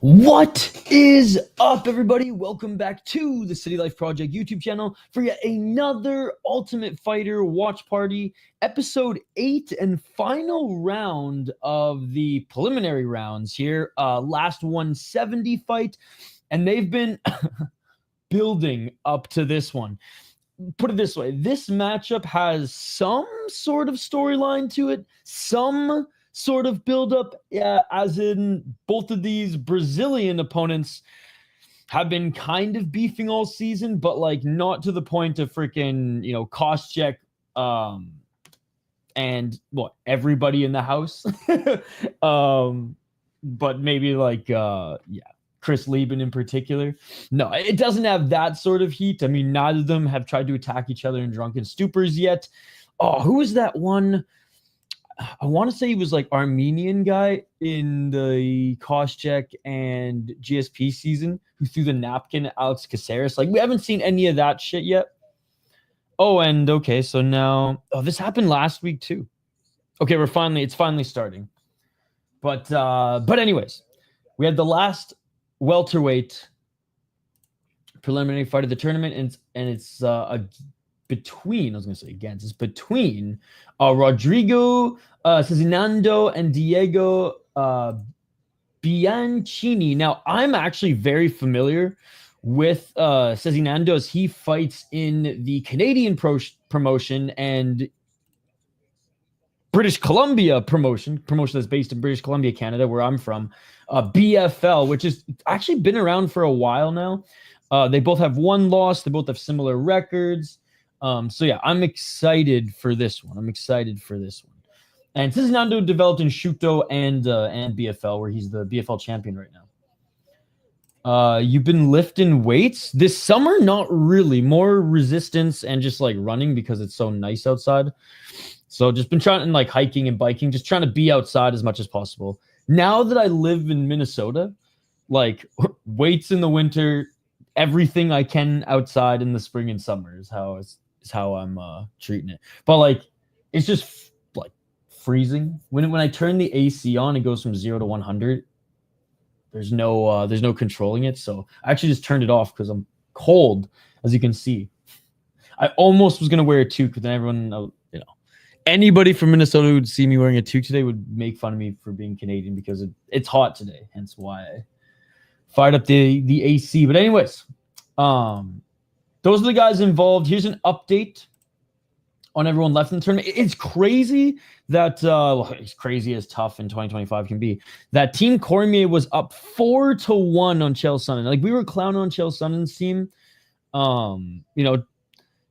What is up, everybody? Welcome back to the City Life Project YouTube channel for yet another Ultimate Fighter watch party, episode 8 and final round of the preliminary rounds here. Last 170 fight, and they've been building up to this one. Put it this way, this matchup has some sort of storyline to it, some sort of build-up, as in both of these Brazilian opponents have been kind of beefing all season, but like not to the point of freaking, Koscheck, and what, everybody in the house. But maybe like, Chris Lieben in particular. No, it doesn't have that sort of heat. I mean, neither of them have tried to attack each other in drunken stupors yet. Oh, who was that one? I want to say he was like Armenian guy in the Koscheck and GSP season who threw the napkin at Alex Caceres. Like, we haven't seen any of that shit yet. Oh, and okay, so now this happened last week too. Okay, it's finally starting. But anyways, we had the last welterweight preliminary fight of the tournament, and it's between Rodrigo Sezinando and Diego Bianchini. Now, I'm actually very familiar with Sezinando, as he fights in the Canadian promotion and British Columbia promotion that's based in British Columbia, Canada, where I'm from, BFL, which has actually been around for a while now. They both have one loss. They both have similar records. So yeah, I'm excited for this one. And Sezinando developed in Shuto and BFL, where he's the BFL champion right now. You've been lifting weights this summer? Not really. More resistance and just like running because it's so nice outside. So just been trying like hiking and biking, just trying to be outside as much as possible. Now that I live in Minnesota, like weights in the winter, everything I can outside in the spring and summer is how I'm treating it. But like, it's just like freezing when I turn the AC on. It goes from 0 to 100. There's no controlling it, so I actually just turned it off because I'm cold, as you can see. I almost was gonna wear a toque, but then everyone, anybody from Minnesota who would see me wearing a toque today would make fun of me for being Canadian because it's hot today, hence why I fired up the AC. But anyways, those are the guys involved. Here's an update on everyone left in the tournament. It's crazy that, it's crazy as tough in 2025 can be, that Team Cormier was up 4-1 on Chael Sonnen. Like, we were clowning on Chael Sonnen's team,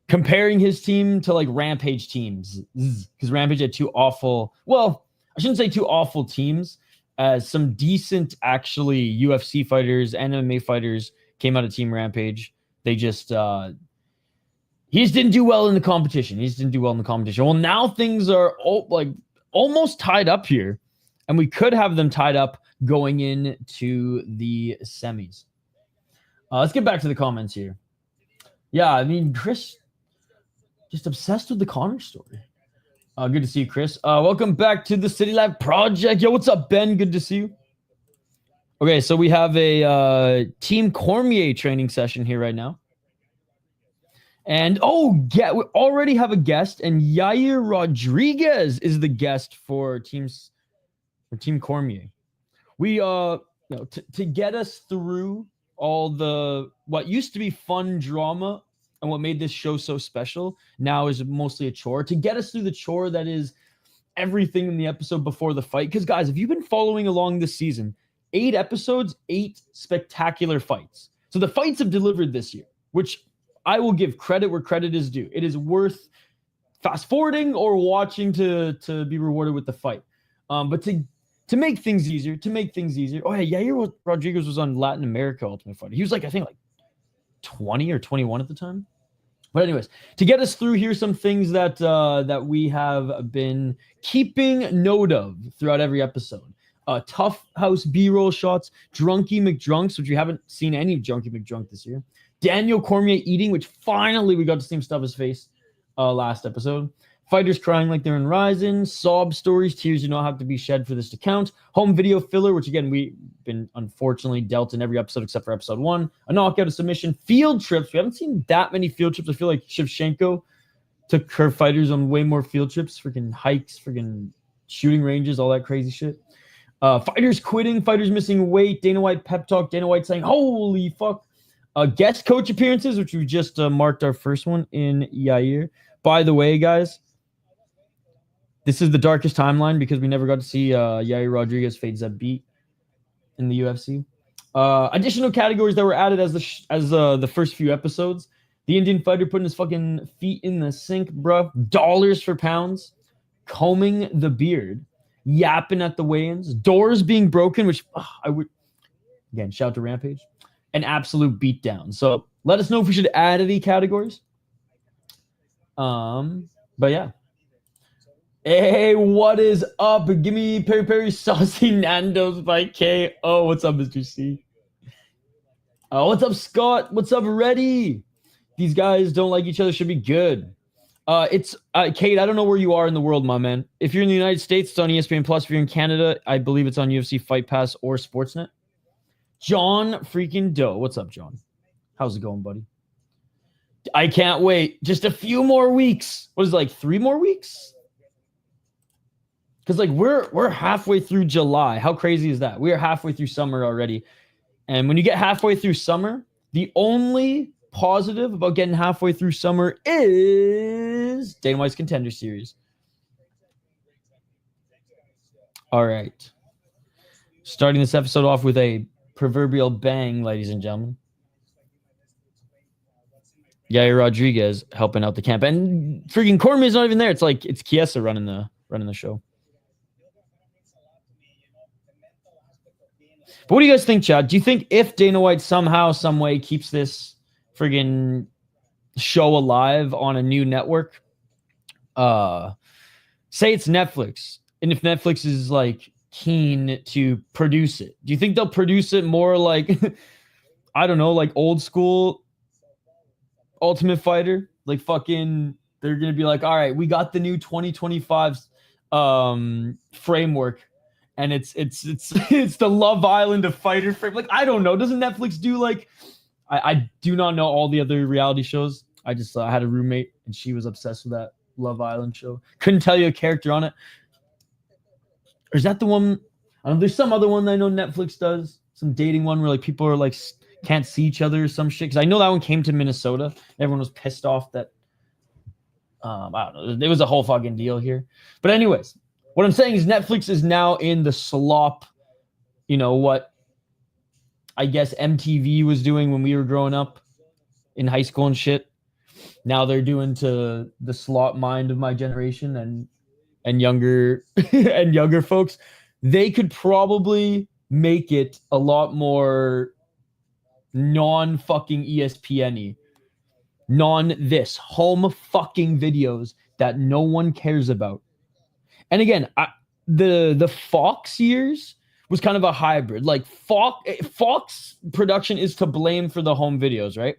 comparing his team to like Rampage teams, because Rampage had two awful, well, I shouldn't say two awful teams, as some decent actually UFC fighters and MMA fighters came out of Team Rampage. They just, he just didn't do well in the competition. Well, now things are almost tied up here, and we could have them tied up going into the semis. Let's get back to the comments here. Yeah, I mean, Chris, just obsessed with the Connor story. Good to see you, Chris. Welcome back to the City Life Project. Yo, what's up, Ben? Good to see you. Okay, so we have a Team Cormier training session here right now. And, we already have a guest, and Yair Rodriguez is the guest for Team Cormier. We, to get us through all the, what used to be fun drama and what made this show so special, now is mostly a chore. To get us through the chore that is everything in the episode before the fight. Because, guys, if you've been following along this season, 8 episodes, 8 spectacular fights. So the fights have delivered this year, which I will give credit where credit is due. It is worth fast forwarding or watching to be rewarded with the fight. But to make things easier, oh yeah, Yair Rodriguez was on Latin America Ultimate Fighter. He was like, I think like 20 or 21 at the time. But anyways, to get us through here, some things that we have been keeping note of throughout every episode. Tough House B-roll shots, Drunky McDrunks, which we haven't seen any of Drunky McDrunk this year. Daniel Cormier eating, which finally we got to see him stuff his face last episode. Fighters crying like they're in Ryzen. Sob stories, tears do not have to be shed for this to count. Home video filler, which again, we been unfortunately dealt in every episode except for episode 1. A knockout, a submission, field trips. We haven't seen that many field trips. I feel like Shevchenko took her fighters on way more field trips, freaking hikes, freaking shooting ranges, all that crazy shit. Fighters quitting, fighters missing weight, Dana White pep talk, Dana White saying, holy fuck. Guest coach appearances, which we just marked our first one in Yair. By the way, guys, this is the darkest timeline because we never got to see Yair Rodriguez fade Zabit in the UFC. Additional categories that were added as the first few episodes. The Indian fighter putting his fucking feet in the sink, bro. Dollars for pounds. Combing the beard. Yapping at the weigh-ins. Doors being broken, which I would... Again, shout out to Rampage. An absolute beatdown. So let us know if we should add any categories. But yeah. Hey, what is up? Give me Peri Peri Saucy Nando's by K. Oh, what's up, Mr. C? What's up, Scott? What's up, Reddy? These guys don't like each other. Should be good. It's Kate. I don't know where you are in the world, my man. If you're in the United States, it's on ESPN Plus. If you're in Canada, I believe it's on UFC Fight Pass or Sportsnet. John freaking Doe. What's up, John? How's it going, buddy? I can't wait. Just a few more weeks. What is it, like 3 more weeks? Because like we're halfway through July. How crazy is that? We are halfway through summer already. And when you get halfway through summer, the only positive about getting halfway through summer is Dana White's Contender Series. All right. Starting this episode off with a proverbial bang, ladies and gentlemen. Yair Rodriguez helping out the camp. And freaking Cormier is not even there. It's like it's Chiesa running the show. But what do you guys think, Chad? Do you think if Dana White somehow, some way keeps this friggin' show alive on a new network, say it's Netflix, and if Netflix is like keen to produce it, do you think they'll produce it more like I don't know, like old school Ultimate Fighter? Like fucking they're gonna be like, all right, we got the new 2025 framework, and it's the Love Island of fighter frame. Like, I don't know, doesn't Netflix do like I do not know all the other reality shows. I just had a roommate and she was obsessed with that Love Island show. Couldn't tell you a character on it. Or is that the one? I don't know. There's some other one that I know Netflix does. Some dating one where like people are like can't see each other or some shit. Because I know that one came to Minnesota. Everyone was pissed off that I don't know. There was a whole fucking deal here. But anyways, what I'm saying is Netflix is now in the slop. You know what? I guess MTV was doing when we were growing up in high school and shit. Now they're doing to the slot mind of my generation and younger and younger folks. They could probably make it a lot more non-fucking ESPN-y. Non-this. Home fucking videos that no one cares about. And again, the Fox years was kind of a hybrid. Like Fox production is to blame for the home videos, right?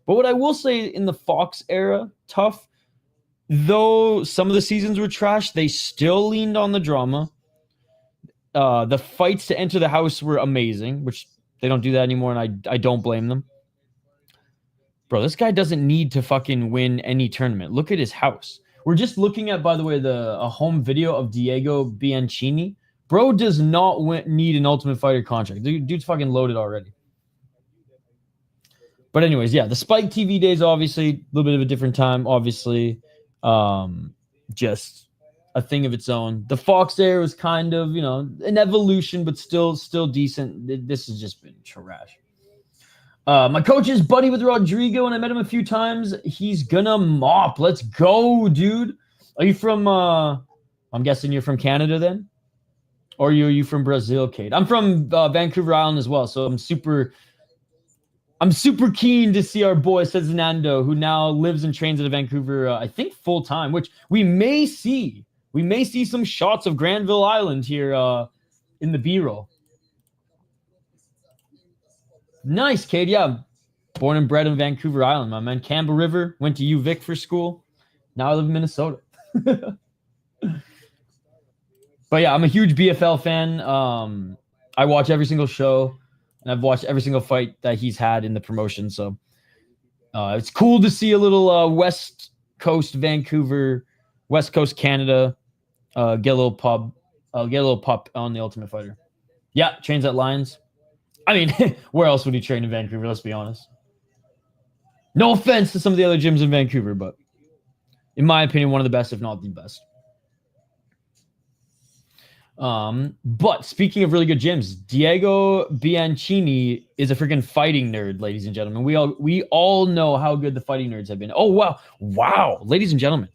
But what I will say in the Fox era, TUF, though some of the seasons were trash, they still leaned on the drama. The fights to enter the house were amazing, which they don't do that anymore, and I don't blame them. Bro, this guy doesn't need to fucking win any tournament. Look at his house. We're just looking at, by the way, a home video of Diego Bianchini. Bro does not need an Ultimate Fighter contract. Dude's fucking loaded already. But anyways, yeah, the Spike TV days, obviously, a little bit of a different time, obviously. Just a thing of its own. The Fox era was kind of, you know, an evolution, but still decent. This has just been trash. My coach is buddy with Rodrigo, and I met him a few times. He's gonna mop. Let's go, dude. Are you from, I'm guessing you're from Canada then? Or are you from Brazil, Kate? I'm from Vancouver Island as well, so I'm super keen to see our boy Sezinando, who now lives and trains at Vancouver, I think full time, which we may see. We may see some shots of Granville Island here in the B-roll. Nice, Kate. Yeah, born and bred in Vancouver Island, my man. Campbell River, went to UVic for school. Now I live in Minnesota. But yeah, I'm a huge BFL fan. I watch every single show, and I've watched every single fight that he's had in the promotion. So it's cool to see a little West Coast Vancouver, West Coast Canada get a little pup on the Ultimate Fighter. Yeah, trains at Lions. I mean, where else would he train in Vancouver? Let's be honest. No offense to some of the other gyms in Vancouver, but in my opinion, one of the best, if not the best. But speaking of really good gyms, Diego Bianchini is a freaking fighting nerd, ladies and gentlemen. We all know how good the fighting nerds have been. Oh, wow, ladies and gentlemen.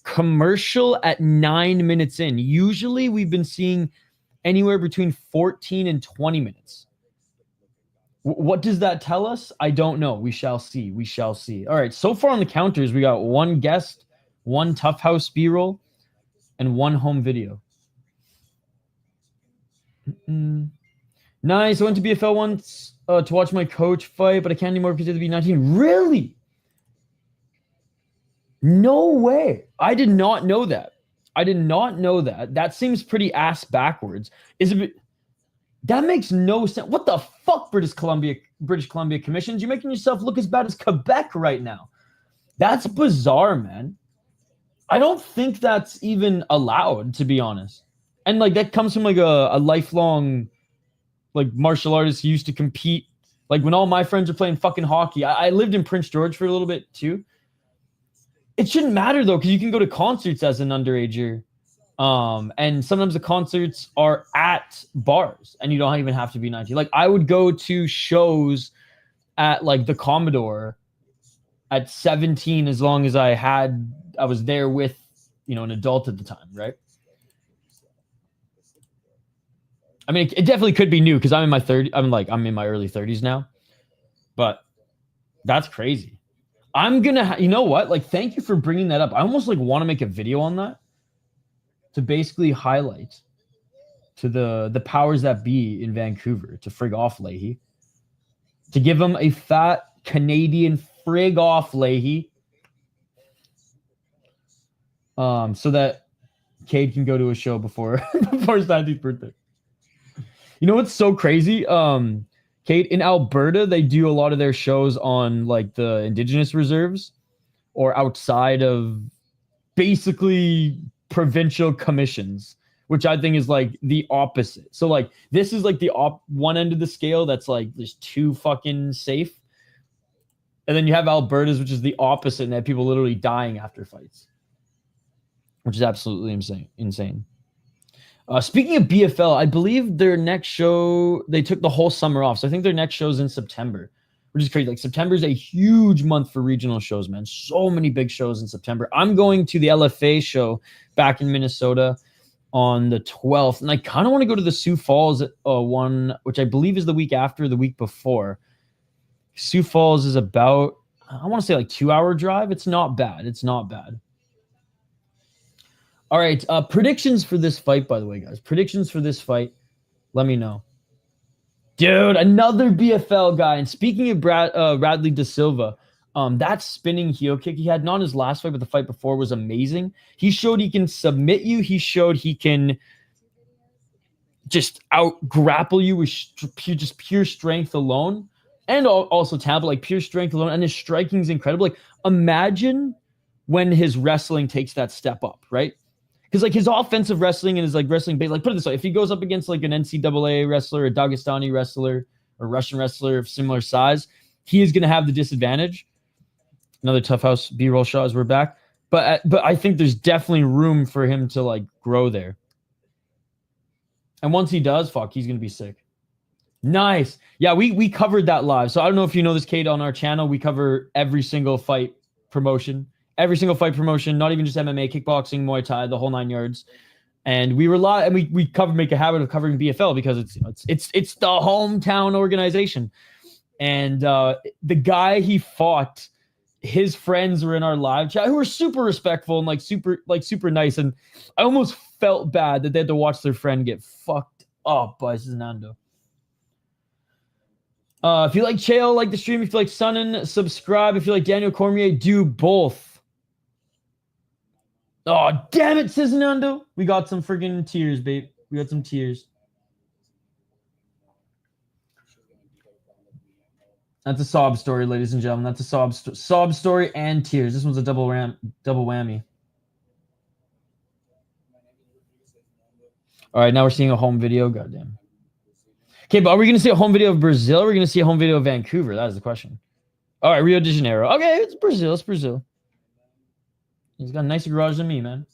Commercial at 9 minutes in. Usually we've been seeing anywhere between 14 and 20 minutes. What does that tell us? I don't know. We shall see. We shall see. All right. So far on the counters, we got one guest, one TUF House B-roll, and one home video. Nice. I went to BFL once to watch my coach fight, but I can't anymore because of the B19. Really? No way. I did not know that. I did not know that. That seems pretty ass backwards. That makes no sense. What the fuck, British Columbia Commissions? You're making yourself look as bad as Quebec right now. That's bizarre, man. I don't think that's even allowed, to be honest. And like that comes from like a lifelong like martial artist who used to compete. Like when all my friends are playing fucking hockey, I lived in Prince George for a little bit too. It shouldn't matter though, because you can go to concerts as an underager. And sometimes the concerts are at bars and you don't even have to be 19. Like I would go to shows at like the Commodore at 17 as long as I was there with, an adult at the time, right? I mean, it definitely could be new because I'm in my early 30s now. But that's crazy. I'm gonna, you know what? Like, thank you for bringing that up. I almost like want to make a video on that to basically highlight to the powers that be in Vancouver to frig off Leahy, to give him a fat Canadian frig off Leahy, so that Cade can go to a show before his 19th birthday. You know what's so crazy? Cade, in Alberta, they do a lot of their shows on like the Indigenous reserves or outside of basically provincial commissions, which I think is like the opposite. So like this is like the one end of the scale that's like just too fucking safe. And then you have Alberta's, which is the opposite, and that people literally dying after fights, which is absolutely insane. Speaking of BFL, I believe their next show, they took the whole summer off. So I think their next show is in September, which is crazy. Like September is a huge month for regional shows, man. So many big shows in September. I'm going to the LFA show back in Minnesota on the 12th. And I kind of want to go to the Sioux Falls one, which I believe is the week after, the week before. Sioux Falls is about, I want to say like 2-hour drive. It's not bad. It's not bad. All right, predictions for this fight, by the way, guys. Predictions for this fight. Let me know. Dude, another BFL guy. And speaking of Radley De Silva, that spinning heel kick he had, not his last fight, but the fight before, was amazing. He showed he can submit you. He showed he can just out-grapple you with pure strength alone. And also talent, like pure strength alone. And his striking is incredible. Like, imagine when his wrestling takes that step up, right? Because like his offensive wrestling and his like wrestling base, like put it this way, if he goes up against like an NCAA wrestler, a Dagestani wrestler, or Russian wrestler of similar size, he is going to have the disadvantage. Another TUF House B-roll shot as we're back. But I think there's definitely room for him to like grow there. And once he does, he's going to be sick. Nice. Yeah, we covered that live. So I don't know if you know this, Kate, on our channel. We cover every single fight promotion. Every single fight promotion, not even just MMA, kickboxing, Muay Thai, the whole 9 yards. And we rely, and we make a habit of covering BFL because it's the hometown organization. And the guy he fought, his friends were in our live chat who were super respectful and super nice. And I almost felt bad that they had to watch their friend get fucked up by Sezinando. If you like Chael, like the stream. If you like Sonnen, subscribe. If you like Daniel Cormier, do both. Oh, damn it, Sezinando. We got some friggin' tears, babe. We got some tears. That's a sob story, ladies and gentlemen. That's a sob story and tears. This one's a double whammy. All right, now we're seeing a home video. Goddamn. Okay, but are we going to see a home video of Brazil? Or are we going to see a home video of Vancouver? That is the question. All right, Rio de Janeiro. Okay, it's Brazil. It's Brazil. He's got a nicer garage than me, man.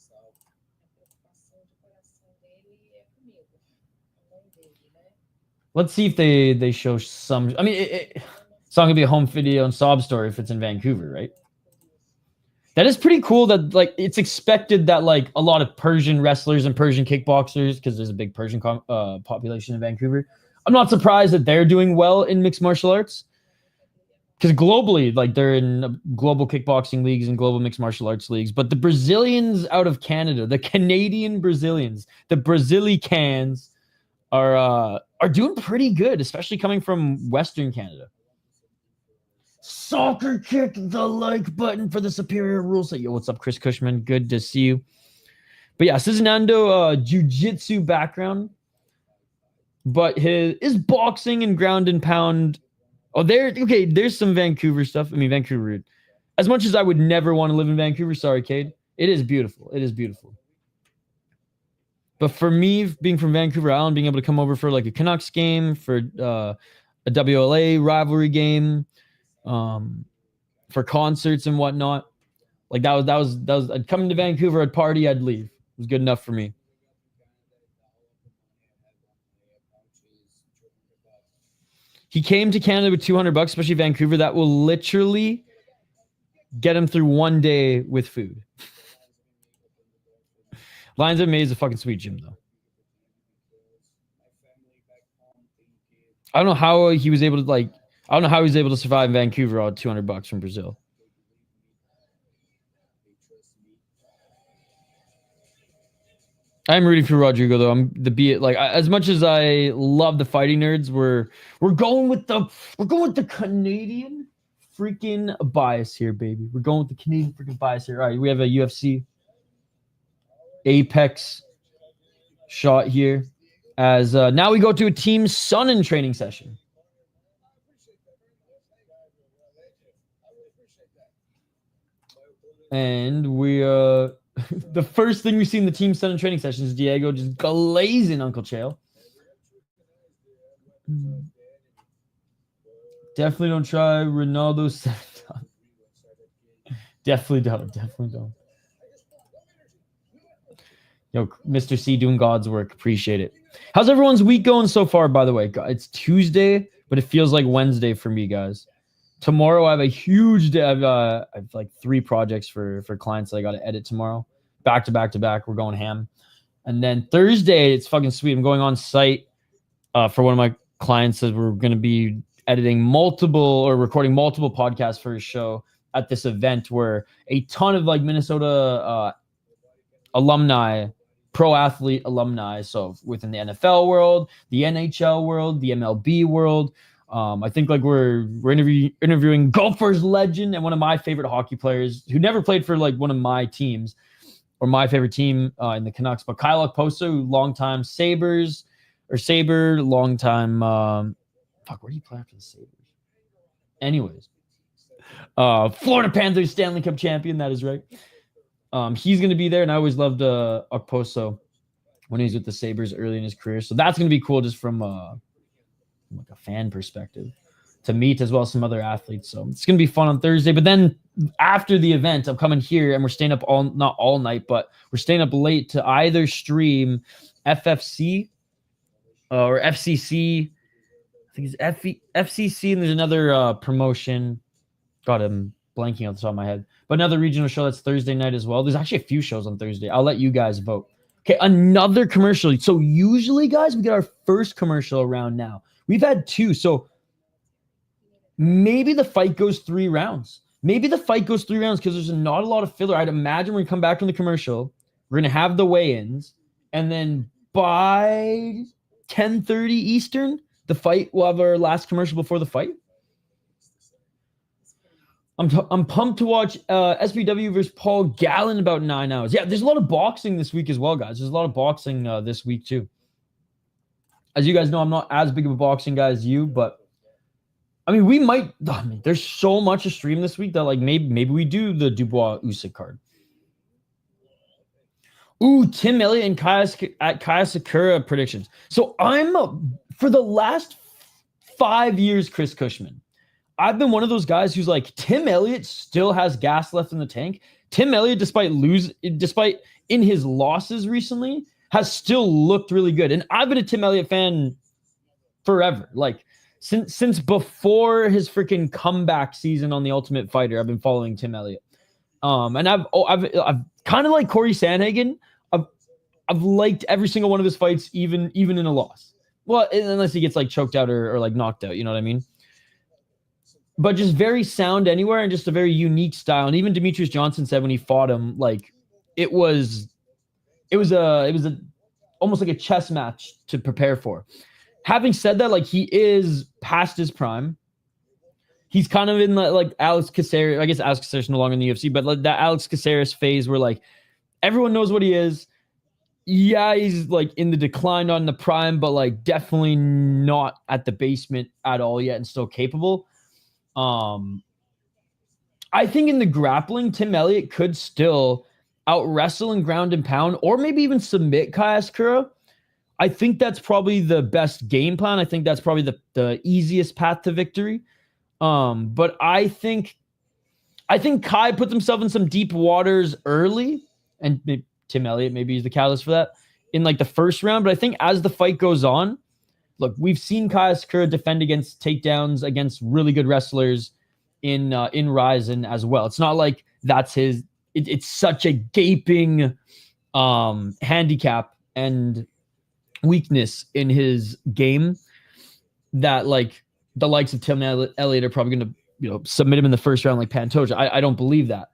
Let's see if they show some. I mean, it's not going to be a home video and sob story if it's in Vancouver, right? That is pretty cool that, like, it's expected that, like, a lot of Persian wrestlers and Persian kickboxers, because there's a big Persian population in Vancouver. I'm not surprised that they're doing well in mixed martial arts. Because globally, like, they're in global kickboxing leagues and global mixed martial arts leagues. But the Brazilians out of Canada, the Canadian Brazilians, the Brasilicans are doing pretty good, especially coming from Western Canada. Soccer kick the like button for the superior rules. Yo, what's up, Chris Cushman? Good to see you. But yeah, Sezinando, jiu-jitsu background. But his boxing and ground and pound. Oh, there's some Vancouver stuff. I mean, Vancouver. As much as I would never want to live in Vancouver, sorry, Cade. It is beautiful. It is beautiful. But for me, being from Vancouver Island, being able to come over for like a Canucks game, for a WLA rivalry game, for concerts and whatnot, like that was I'd come to Vancouver, I'd party, I'd leave. It was good enough for me. He came to Canada with $200, especially Vancouver. That will literally get him through one day with food. Lions of May is a fucking sweet gym, though. I don't know how he was able to survive in Vancouver on $200 from Brazil. I'm rooting for Rodrigo, though. As much as I love the fighting nerds, we're going with the Canadian freaking bias here, baby. We're going with the Canadian freaking bias here. All right, we have a UFC Apex shot here. As now we go to a Team Sonnen training session. And we the first thing we see in the Team Sonnen training session is Diego just glazing Uncle Chael. Definitely don't try Ronaldo. Definitely don't. Yo, Mr. C doing God's work. Appreciate it. How's everyone's week going so far, by the way? It's Tuesday, but it feels like Wednesday for me, guys. Tomorrow I have a huge day. I have like 3 projects for clients that I got to edit tomorrow. Back to back. We're going ham. And then Thursday, it's fucking sweet. I'm going on site for one of my clients that we're going to be editing recording multiple podcasts for his show at this event where a ton of like Minnesota alumni, pro athlete alumni, so within the NFL world, the NHL world, the MLB world. I think like we're interviewing golfers legend and one of my favorite hockey players who never played for like one of my teams or my favorite team in the Canucks, but Kyle Okposo, longtime Saber, longtime where do you play after the Sabres? Anyways, Florida Panthers Stanley Cup champion, that is right. He's going to be there, and I always loved Okposo when he was with the Sabres early in his career. So that's going to be cool just from like a fan perspective to meet as well as some other athletes. So it's going to be fun on Thursday. But then after the event, I'm coming here and we're staying up not all night, but we're staying up late to either stream FFC or FCC. I think it's FCC, and there's another promotion. God, I'm blanking off the top of my head. But another regional show that's Thursday night as well. There's actually a few shows on Thursday. I'll let you guys vote. Okay, another commercial. So usually, guys, we get our first commercial around now. We've had 2. So maybe the fight goes 3 rounds. Maybe the fight goes 3 rounds because there's not a lot of filler. I'd imagine we're going to come back from the commercial. We're going to have the weigh-ins. And then by 10:30 Eastern, the fight, we'll have our last commercial before the fight. I'm pumped to watch SBW versus Paul Gallen about 9 hours. Yeah, there's a lot of boxing this week as well, guys. There's a lot of boxing this week too. As you guys know, I'm not as big of a boxing guy as you, but I mean, we might. I mean, there's so much to stream this week that like maybe we do the Dubois Usyk card. Ooh, Tim Elliott and Kaya Sakura predictions. So I'm for the last 5 years, Chris Cushman. I've been one of those guys who's like, Tim Elliott still has gas left in the tank. Tim Elliott, despite in his losses recently, has still looked really good. And I've been a Tim Elliott fan forever. Like since before his freaking comeback season on The Ultimate Fighter, I've been following Tim Elliott. And I've kind of like Corey Sandhagen. I've liked every single one of his fights, even in a loss. Well, unless he gets like choked out or like knocked out, you know what I mean? But just very sound anywhere and just a very unique style. And even Demetrius Johnson said when he fought him, like it was almost like a chess match to prepare for. Having said that, like he is past his prime. He's kind of in like Alex Caceres. I guess Alex Caceres no longer in the UFC, but like that Alex Caceres phase where like everyone knows what he is. Yeah, he's like in the decline, not in the prime, but like definitely not at the basement at all yet and still capable. I think in the grappling, Tim Elliott could still out wrestle and ground and pound, or maybe even submit Kaya Sakura. I think that's probably the best game plan. I think that's probably the easiest path to victory. But I think Kai put himself in some deep waters early, and Tim Elliott maybe is the catalyst for that in like the first round. But I think as the fight goes on, look, we've seen Kaya Sakura defend against takedowns against really good wrestlers in Ryzen as well. It's not like that's his. It's such a gaping handicap and weakness in his game that like the likes of Tim Elliott are probably going to submit him in the first round like Pantoja. I don't believe that.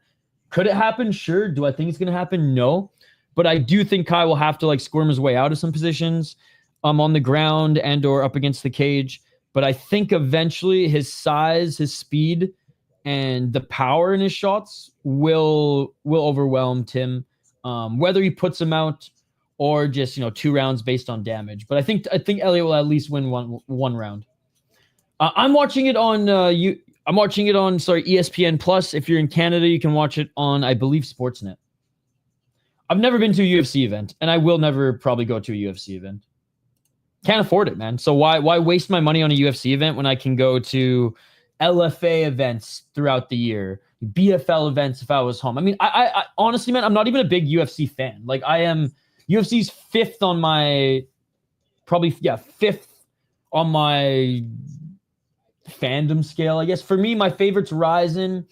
Could it happen? Sure. Do I think it's going to happen? No. But I do think Kai will have to like squirm his way out of some positions on the ground and or up against the cage. But I think eventually his size, his speed, and the power in his shots will overwhelm Tim, whether he puts him out or just 2 rounds based on damage. But I think Elliott will at least win one round. I'm watching it on ESPN Plus. If you're in Canada, you can watch it on, I believe, Sportsnet. I've never been to a UFC event, and I will never probably go to a UFC event. Can't afford it, man. So why waste my money on a UFC event when I can go to LFA events throughout the year, BFL events if I was home? I mean, I honestly, man, I'm not even a big UFC fan. Like I am UFC's fifth on my fandom scale, I guess. For me, my favorite's Ryzen,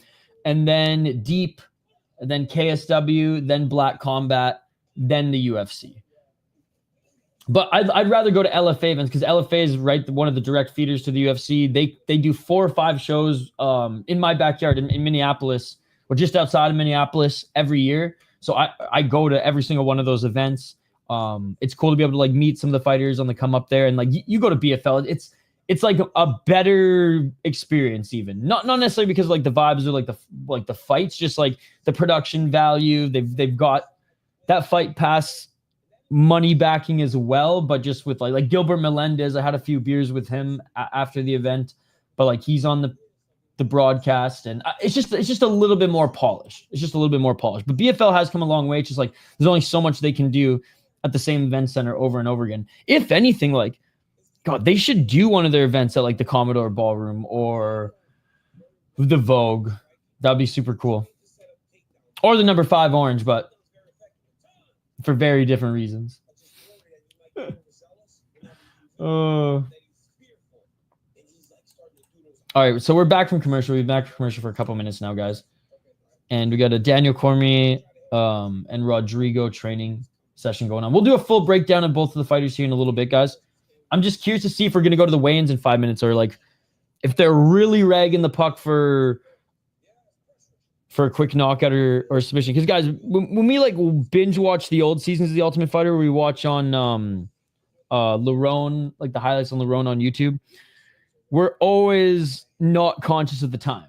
and then Deep, and then KSW, then Black Combat, then the UFC. But I'd rather go to LFA events because LFA is one of the direct feeders to the UFC. They do 4 or 5 shows in my backyard in Minneapolis, or just outside of Minneapolis every year. So I go to every single one of those events. It's cool to be able to like meet some of the fighters on the come up there, and like you go to BFL, it's like a better experience, even not necessarily because like the vibes or like the fights, just like the production value. They've got that Fight Pass money backing as well, but just with like Gilbert Melendez, I had a few beers with him after the event, but like he's on the broadcast, and it's just a little bit more polished. It's just a little bit more polished. But BFL has come a long way. It's just like there's only so much they can do at the same event center over and over again. If anything, like, God, they should do one of their events at like the Commodore Ballroom or the Vogue. That'd be super cool. Or the number 5 Orange, but for very different reasons. All right, so we're back from commercial. We've been back from commercial for a couple minutes now, guys. And we got a Daniel Cormier and Rodrigo training session going on. We'll do a full breakdown of both of the fighters here in a little bit, guys. I'm just curious to see if we're going to go to the weigh-ins in 5 minutes, or like if they're really ragging the puck for a quick knockout or submission. Because guys, when we like binge watch the old seasons of The Ultimate Fighter, we watch on Lerone, like the highlights on Lerone on YouTube, we're always not conscious of the time.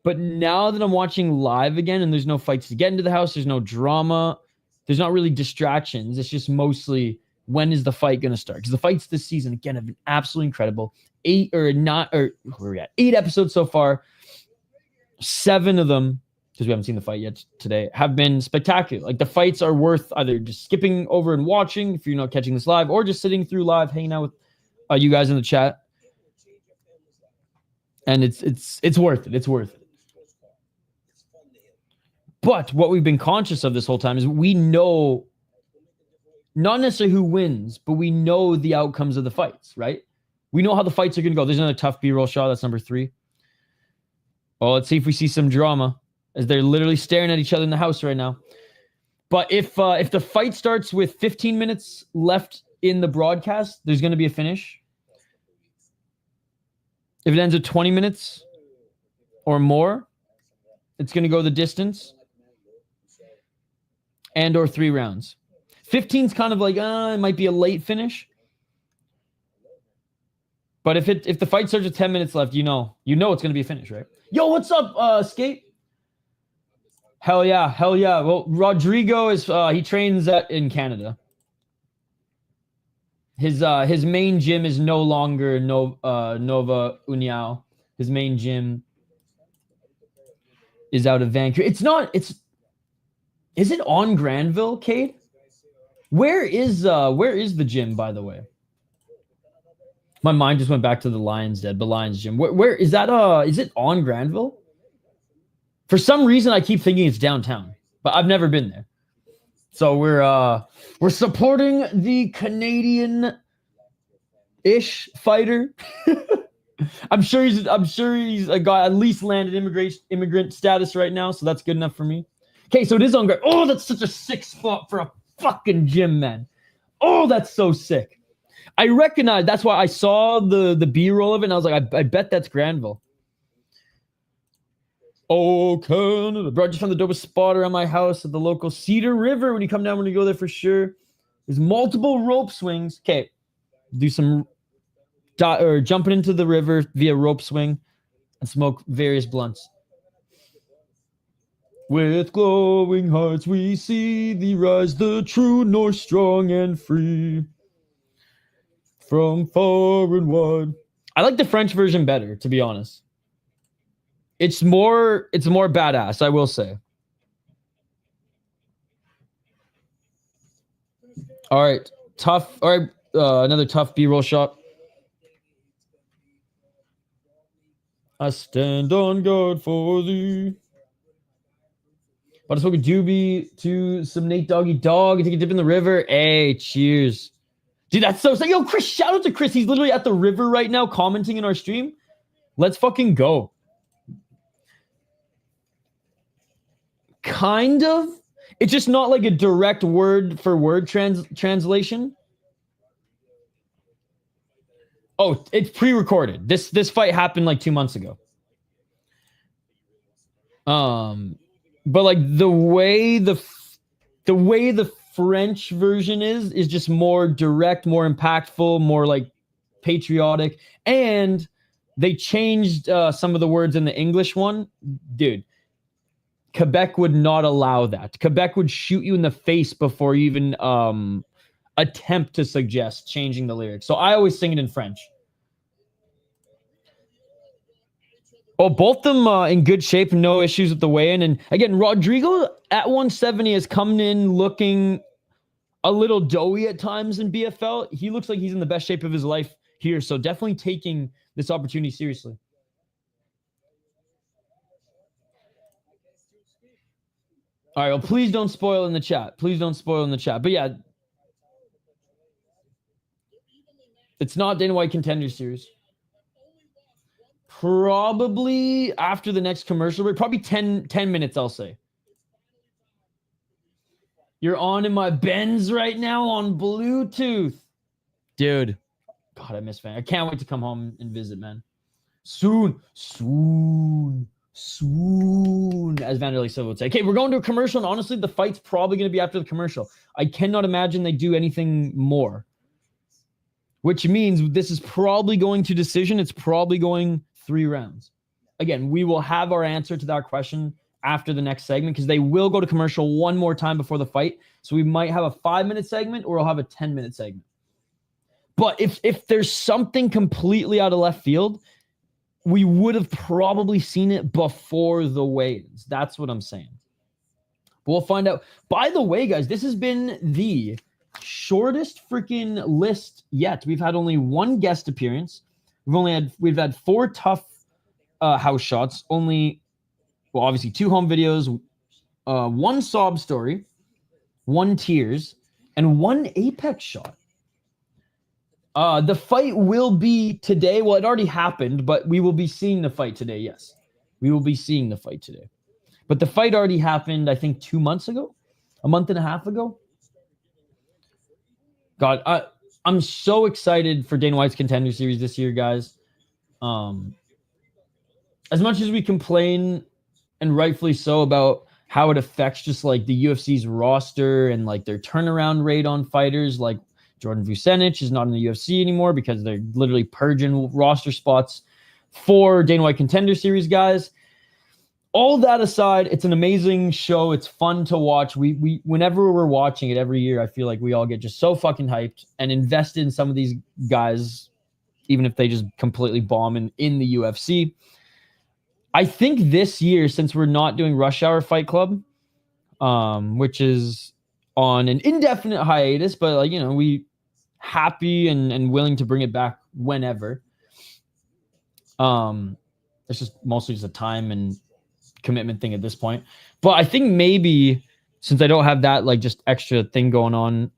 But now that I'm watching live again and there's no fights to get into the house, there's no drama, there's not really distractions. It's just mostly, when is the fight going to start? Because the fights this season, again, have been absolutely incredible. 8 or 9 or where are we at? 8 episodes so far. 7 of them, because we haven't seen the fight yet today, have been spectacular. Like the fights are worth either just skipping over and watching if you're not catching this live, or just sitting through live, hanging out with you guys in the chat. And it's worth it. It's worth it. But what we've been conscious of this whole time is we know not necessarily who wins, but we know the outcomes of the fights, right? We know how the fights are going to go. There's another tough B-roll shot. That's number 3. Well, let's see if we see some drama as they're literally staring at each other in the house right now. But if the fight starts with 15 minutes left in the broadcast, there's going to be a finish. If it ends at 20 minutes or more, it's going to go the distance and or 3 rounds. 15's kind of like, it might be a late finish. But if the fight starts with 10 minutes left, you know it's going to be a finish, right? Yo, what's up, Skate? Hell yeah. Well, Rodrigo is he trains in Canada. His main gym is no longer Nova União. His main gym is out of Vancouver. Is it on Granville, Cade? Where is the gym, by the way? My mind just went back to the Lions gym. Where is that? Is it on Granville? For some reason, I keep thinking it's downtown, but I've never been there. So we're supporting the Canadian-ish fighter. I'm sure he's a guy at least landed immigrant status right now, so that's good enough for me. Okay, so it is on Granville. Oh, that's such a sick spot for a fucking gym, man. Oh, that's so sick. I recognize, that's why I saw the B-roll of it, and I was like, I bet that's Granville. Oh, Canada. Bro, I just found the dopest spot around my house at the local Cedar River. When you come down, when you go there for sure. There's multiple rope swings. Okay, do some jumping into the river via rope swing and smoke various blunts. With glowing hearts we see thee rise, the true north, strong and free. From far and wide. I like the French version better, to be honest. It's more badass, I will say. All right, tough. All right, another tough B-roll shot. I stand on guard for thee. But I spoke a doobie to some Nate Doggy Dog and take a dip in the river. Hey, cheers. Dude, that's so sick. Yo, Chris, shout out to Chris. He's literally at the river right now commenting in our stream. Let's fucking go. Kind of. It's just not like a direct word for word translation. Oh, it's pre-recorded. This fight happened like 2 months ago. But like the way the French version is just more direct, more impactful, more like patriotic, and they changed some of the words in the English one. Dude, Quebec would not allow that. Quebec would shoot you in the face before you even attempt to suggest changing the lyrics. So I always sing it in French. Oh, both of them in good shape, no issues with the weigh-in. And again, Rodrigo at 170 has come in looking a little doughy at times in BFL. He looks like he's in the best shape of his life here. So definitely taking this opportunity seriously. All right, well, please don't spoil in the chat. Please don't spoil in the chat. But yeah, it's not Dana White Contender Series. Probably after the next commercial break. Probably 10 minutes, I'll say. You're on in my Benz right now on Bluetooth. Dude. God, I miss fan. I can't wait to come home and visit, man. Soon. As Vanderlei Silva would say. Okay, we're going to a commercial, and honestly, the fight's probably going to be after the commercial. I cannot imagine they do anything more. Which means this is probably going to decision. It's probably going 3 rounds. Again, we will have our answer to that question after the next segment because they will go to commercial one more time before the fight. So we might have a 5-minute segment or we'll have a 10-minute segment. But if there's something completely out of left field, we would have probably seen it before the weigh-ins. That's what I'm saying. We'll find out. By the way, guys, this has been the shortest freaking list yet. We've had only one guest appearance. We've had 4 TUF house shots. Obviously 2 home videos, 1 sob story, 1 tears, and 1 apex shot. The fight will be today. Well, it already happened, but we will be seeing the fight today. Yes, we will be seeing the fight today. But the fight already happened, I think, 2 months ago, a month and a half ago. God, I'm so excited for Dana White's Contender Series this year, guys. As much as we complain, and rightfully so, about how it affects just like the UFC's roster and like their turnaround rate on fighters, like Jordan Vucenic is not in the UFC anymore because they're literally purging roster spots for Dana White Contender Series, guys. All that aside, it's an amazing show. It's fun to watch. We whenever we're watching it every year, I feel like we all get just so fucking hyped and invested in some of these guys, even if they just completely bomb in the UFC. I think this year, since we're not doing Rush Hour Fight Club, which is on an indefinite hiatus, but like, we happy and willing to bring it back whenever. It's just mostly just a time and commitment thing at this point. But I think maybe since I don't have that like just extra thing going on,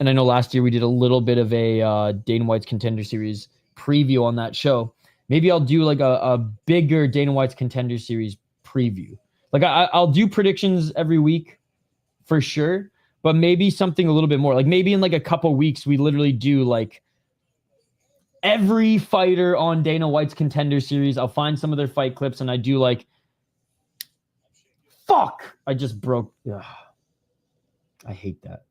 and I know last year we did a little bit of a Dana White's Contender Series preview on that show, maybe I'll do like a bigger Dana White's Contender Series preview. Like I'll do predictions every week for sure, but maybe something a little bit more. Like maybe in like a couple weeks, we literally do like every fighter on Dana White's Contender Series. I'll find some of their fight clips and I do like, fuck, I just broke. Ugh. I hate that.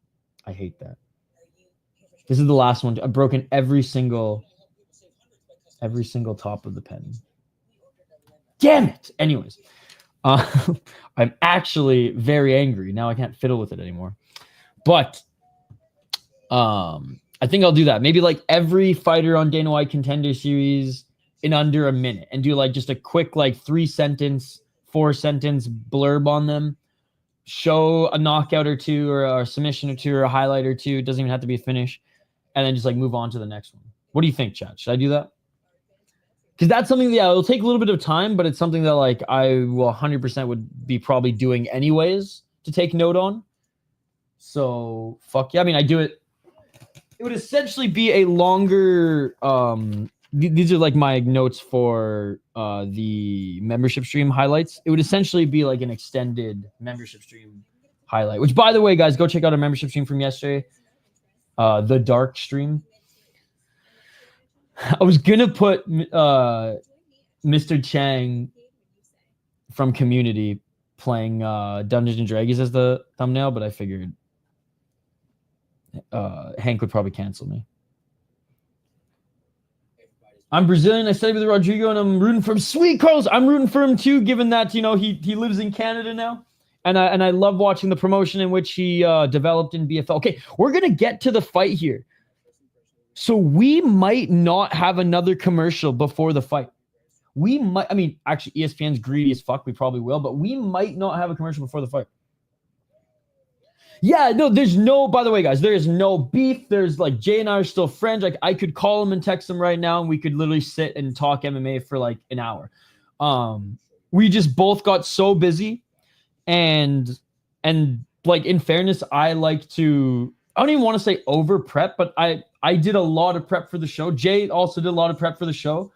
This is the last one. I've broken every single top of the pen. Damn it. Anyways, I'm actually very angry. Now I can't fiddle with it anymore. But I think I'll do that. Maybe like every fighter on Dana White Contender Series in under a minute and do like just a quick like 3-sentence, 4-sentence blurb on them. Show a knockout or two or a submission or two or a highlight or two. It doesn't even have to be a finish. And then just like move on to the next one. What do you think, Chad? Should I do that? Because that's something that, it'll take a little bit of time, but it's something that like I will 100% would be probably doing anyways to take note on. So fuck yeah. I mean, I do it. It would essentially be a longer, these are like my notes for the membership stream highlights. It would essentially be like an extended membership stream highlight, which by the way, guys, go check out our membership stream from yesterday. The dark stream. I was gonna put Mr. Chang from Community playing Dungeons and Dragons as the thumbnail, but I figured Hank would probably cancel me. I'm Brazilian. I studied with Rodrigo, and I'm rooting for him. Sweet, Carlos. I'm rooting for him too, given that he lives in Canada now, and I love watching the promotion in which he developed in BFL. Okay, we're gonna get to the fight here. So we might not have another commercial before the fight. We might, I mean, actually, ESPN's greedy as fuck. We probably will, but we might not have a commercial before the fight. Yeah, no, there's no, by the way, guys, there is no beef. There's like, Jay and I are still friends. Like, I could call him and text him right now, and we could literally sit and talk MMA for like an hour. We just both got so busy. And like, in fairness, I like to, I don't even want to say over prep, but I did a lot of prep for the show. Jay also did a lot of prep for the show,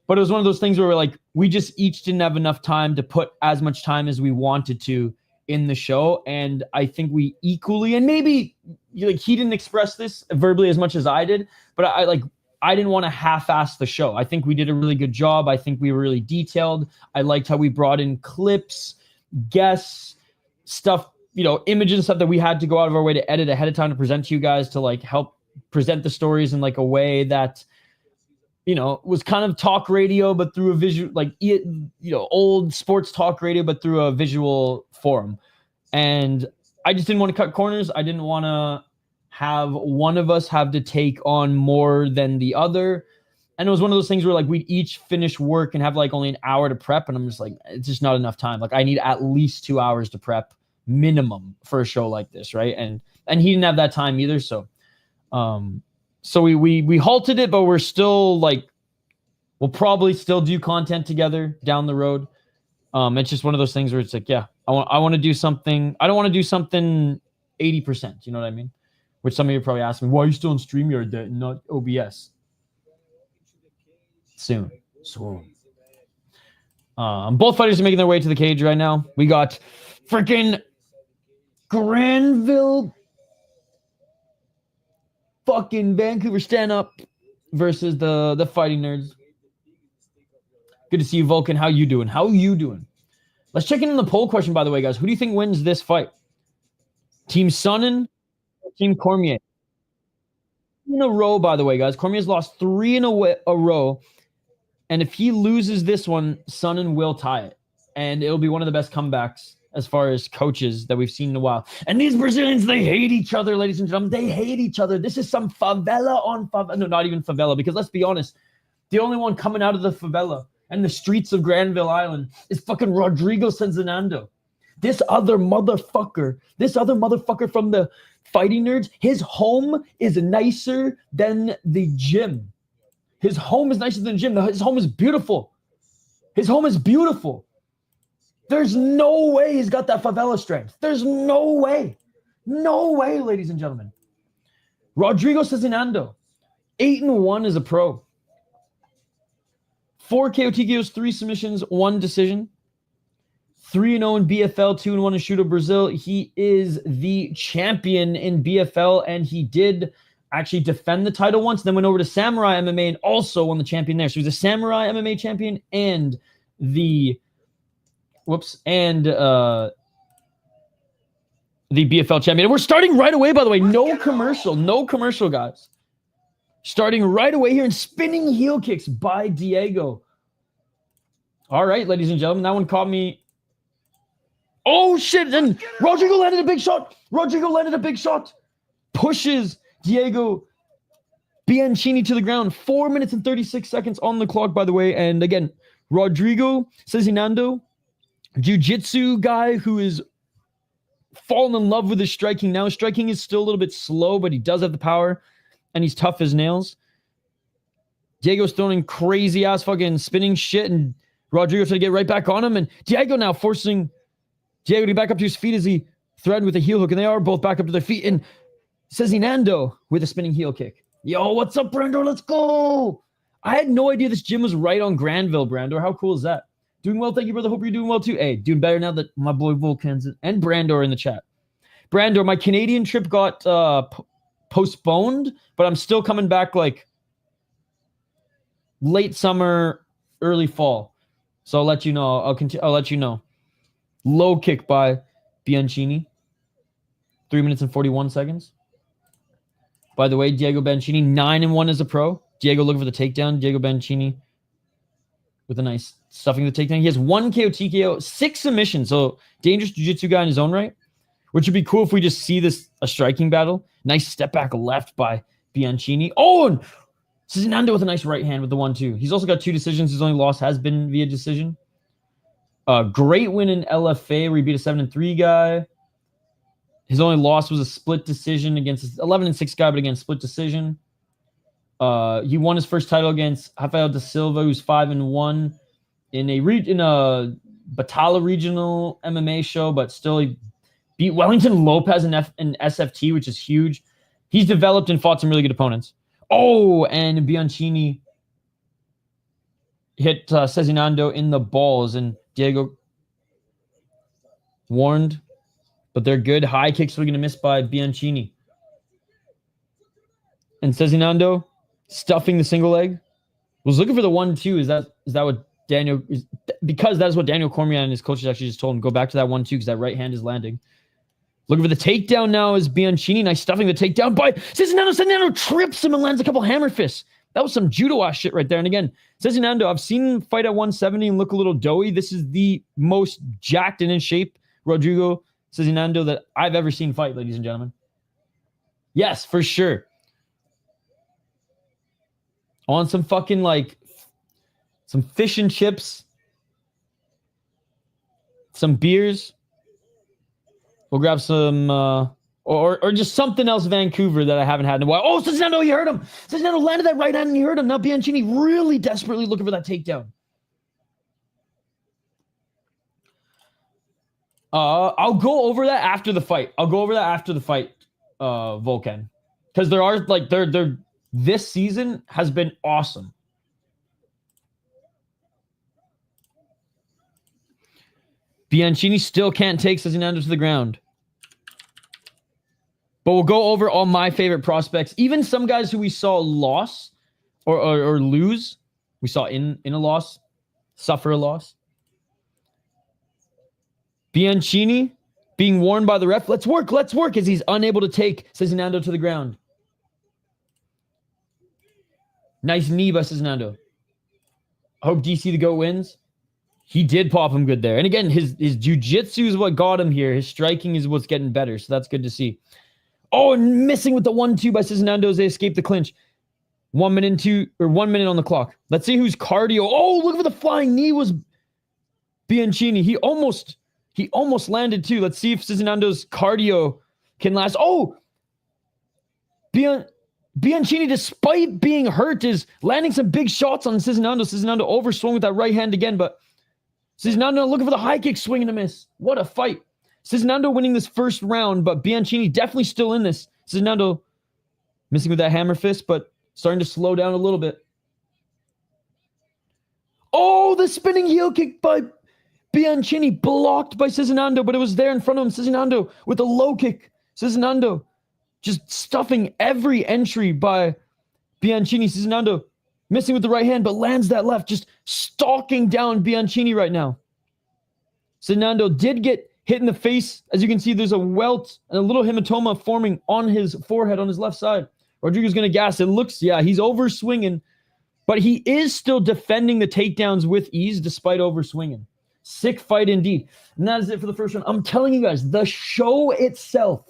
but it was one of those things where we're like, we just each didn't have enough time to put as much time as we wanted to in the show. And I think we equally, and maybe like he didn't express this verbally as much as I did, but I didn't want to half-ass the show. I think we did a really good job. I think we were really detailed. I liked how we brought in clips, guests, stuff, images and stuff that we had to go out of our way to edit ahead of time to present to you guys, to like help present the stories in like a way that, was kind of talk radio, but through a visual, like, old sports talk radio, but through a visual forum. And I just didn't want to cut corners. I didn't want to have one of us have to take on more than the other. And it was one of those things where like we'd each finish work and have like only an hour to prep. And I'm just like, it's just not enough time. Like I need at least 2 hours to prep minimum for a show like this. Right. And he didn't have that time either. So we halted it, but we're still like, we'll probably still do content together down the road. It's just one of those things where it's like, yeah, I want to do something. I don't want to do something 80%. You know what I mean? Which some of you probably ask me, why are you still on StreamYard and not OBS? Soon. Both fighters are making their way to the cage right now. We got freaking Granville fucking Vancouver stand up versus the Fighting Nerds. Good to see you, Vulcan. How you doing? Let's check in on the poll question, by the way, guys. Who do you think wins this fight? Team Sonnen or Team Cormier? In a row, by the way, guys. Cormier's lost 3 in a row. And if he loses this one, Sonnen will tie it. And it'll be one of the best comebacks as far as coaches that we've seen in a while. And these Brazilians, they hate each other, ladies and gentlemen. They hate each other. This is some favela on favela. No, not even favela, because let's be honest. The only one coming out of the favela and the streets of Granville Island is fucking Rodrigo Sezinando. This other motherfucker from the Fighting Nerds, his home is nicer than the gym. His home is nicer than the gym. His home is beautiful. There's no way he's got that favela strength. There's no way. No way, ladies and gentlemen. Rodrigo Sezinando, 8-1 as a pro. 4 KO TKOs, 3 submissions, 1 decision. 3-0 in BFL, 2-1 in Shooto Brazil. He is the champion in BFL, and he did actually defend the title once, then went over to Samurai MMA and also won the champion there. So he's a Samurai MMA champion and the BFL champion. And we're starting right away, by the way. No commercial, guys. Starting right away here and spinning heel kicks by Diego. All right, ladies and gentlemen, that one caught me. Oh, shit. And Rodrigo landed a big shot. Pushes Diego Bianchini to the ground. 4 minutes and 36 seconds on the clock, by the way. And again, Rodrigo Sezinando, jiu-jitsu guy who is fallen in love with his striking now. His striking is still a little bit slow, but he does have the power, and he's tough as nails. Diego's throwing crazy-ass fucking spinning shit, and Rodrigo's trying to get right back on him, and Diego now forcing Diego to back up to his feet as he threatened with a heel hook, and they are both back up to their feet, and Sezinando with a spinning heel kick. Yo, what's up, Brandor? Let's go! I had no idea this gym was right on Granville, Brandor. How cool is that? Doing well, thank you, brother. Hope you're doing well, too. Hey, doing better now that my boy Vulcan's and Brandor in the chat. Brandor, my Canadian trip got postponed, but I'm still coming back like late summer, early fall. So I'll let you know. I'll let you know. Low kick by Bianchini. 3 minutes and 41 seconds. By the way, Diego Bianchini, 9-1 as a pro. Diego looking for the takedown. Diego Bianchini with a nice stuffing the takedown. He has 1 KO TKO, 6 submissions. So dangerous jiu-jitsu guy in his own right. Which would be cool if we just see this a striking battle. Nice step back left by Bianchini. Oh, and Sezinando with a nice right hand with the 1-2. He's also got 2 decisions. His only loss has been via decision. Great win in LFA where he beat a 7-3 guy. His only loss was a split decision against an 11-6 guy, but again, split decision. He won his first title against Rafael da Silva, who's 5-1 in a Batala regional MMA show, but still he beat Wellington Lopez in SFT, which is huge. He's developed and fought some really good opponents. Oh, and Bianchini hit Sezinando in the balls, and Diego warned, but they're good. High kicks are going to miss by Bianchini. And Sezinando stuffing the single leg. Was looking for the 1-2. Is that what Daniel is? Because that is what Daniel Cormier and his coaches actually just told him. Go back to that 1-2 because that right hand is landing. Looking for the takedown now is Bianchini. Nice stuffing the takedown by Sezinando. Sezinando trips him and lands a couple hammer fists. That was some judo-ass shit right there. And again, Sezinando, I've seen him fight at 170 and look a little doughy. This is the most jacked and in shape Rodrigo Sezinando that I've ever seen fight, ladies and gentlemen. Yes, for sure. I want some fucking, like, some fish and chips, some beers. We'll grab some, or just something else Vancouver that I haven't had in a while. Oh, Sezinando, he hurt him. Sezinando landed that right hand and he hurt him. Now Bianchini really desperately looking for that takedown. I'll go over that after the fight. Volkan. Because there are, like, this season has been awesome. Bianchini still can't take Sezinando to the ground. But we'll go over all my favorite prospects. Even some guys who we saw loss or lose. We saw in a loss. Suffer a loss. Bianchini being warned by the ref. Let's work as he's unable to take Sezinando to the ground. Nice knee by Sezinando. I hope DC the GOAT wins. He did pop him good there. And again, his jiu-jitsu is what got him here. His striking is what's getting better. So that's good to see. Oh, and missing with the 1-2 by Sezinando as they escape the clinch. 1 minute on the clock. Let's see whose cardio. Oh, look for the flying knee was Bianchini. He almost landed too. Let's see if Sezinando's cardio can last. Oh, Bianchini, despite being hurt, is landing some big shots on Sezinando. Sezinando overswung with that right hand again, but Sezinando looking for the high kick, swing and a miss. What a fight. Sezinando winning this first round, but Bianchini definitely still in this. Sezinando missing with that hammer fist, but starting to slow down a little bit. Oh, the spinning heel kick by Bianchini, blocked by Sezinando, but it was there in front of him. Sezinando with a low kick. Sezinando just stuffing every entry by Bianchini. Sezinando missing with the right hand, but lands that left, just stalking down Bianchini right now. Sezinando did get hit in the face. As you can see, there's a welt and a little hematoma forming on his forehead on his left side. Rodrigo's going to gas. It looks, yeah, he's over swinging, but he is still defending the takedowns with ease despite over swinging. Sick fight indeed. And that is it for the first round. I'm telling you guys, the show itself,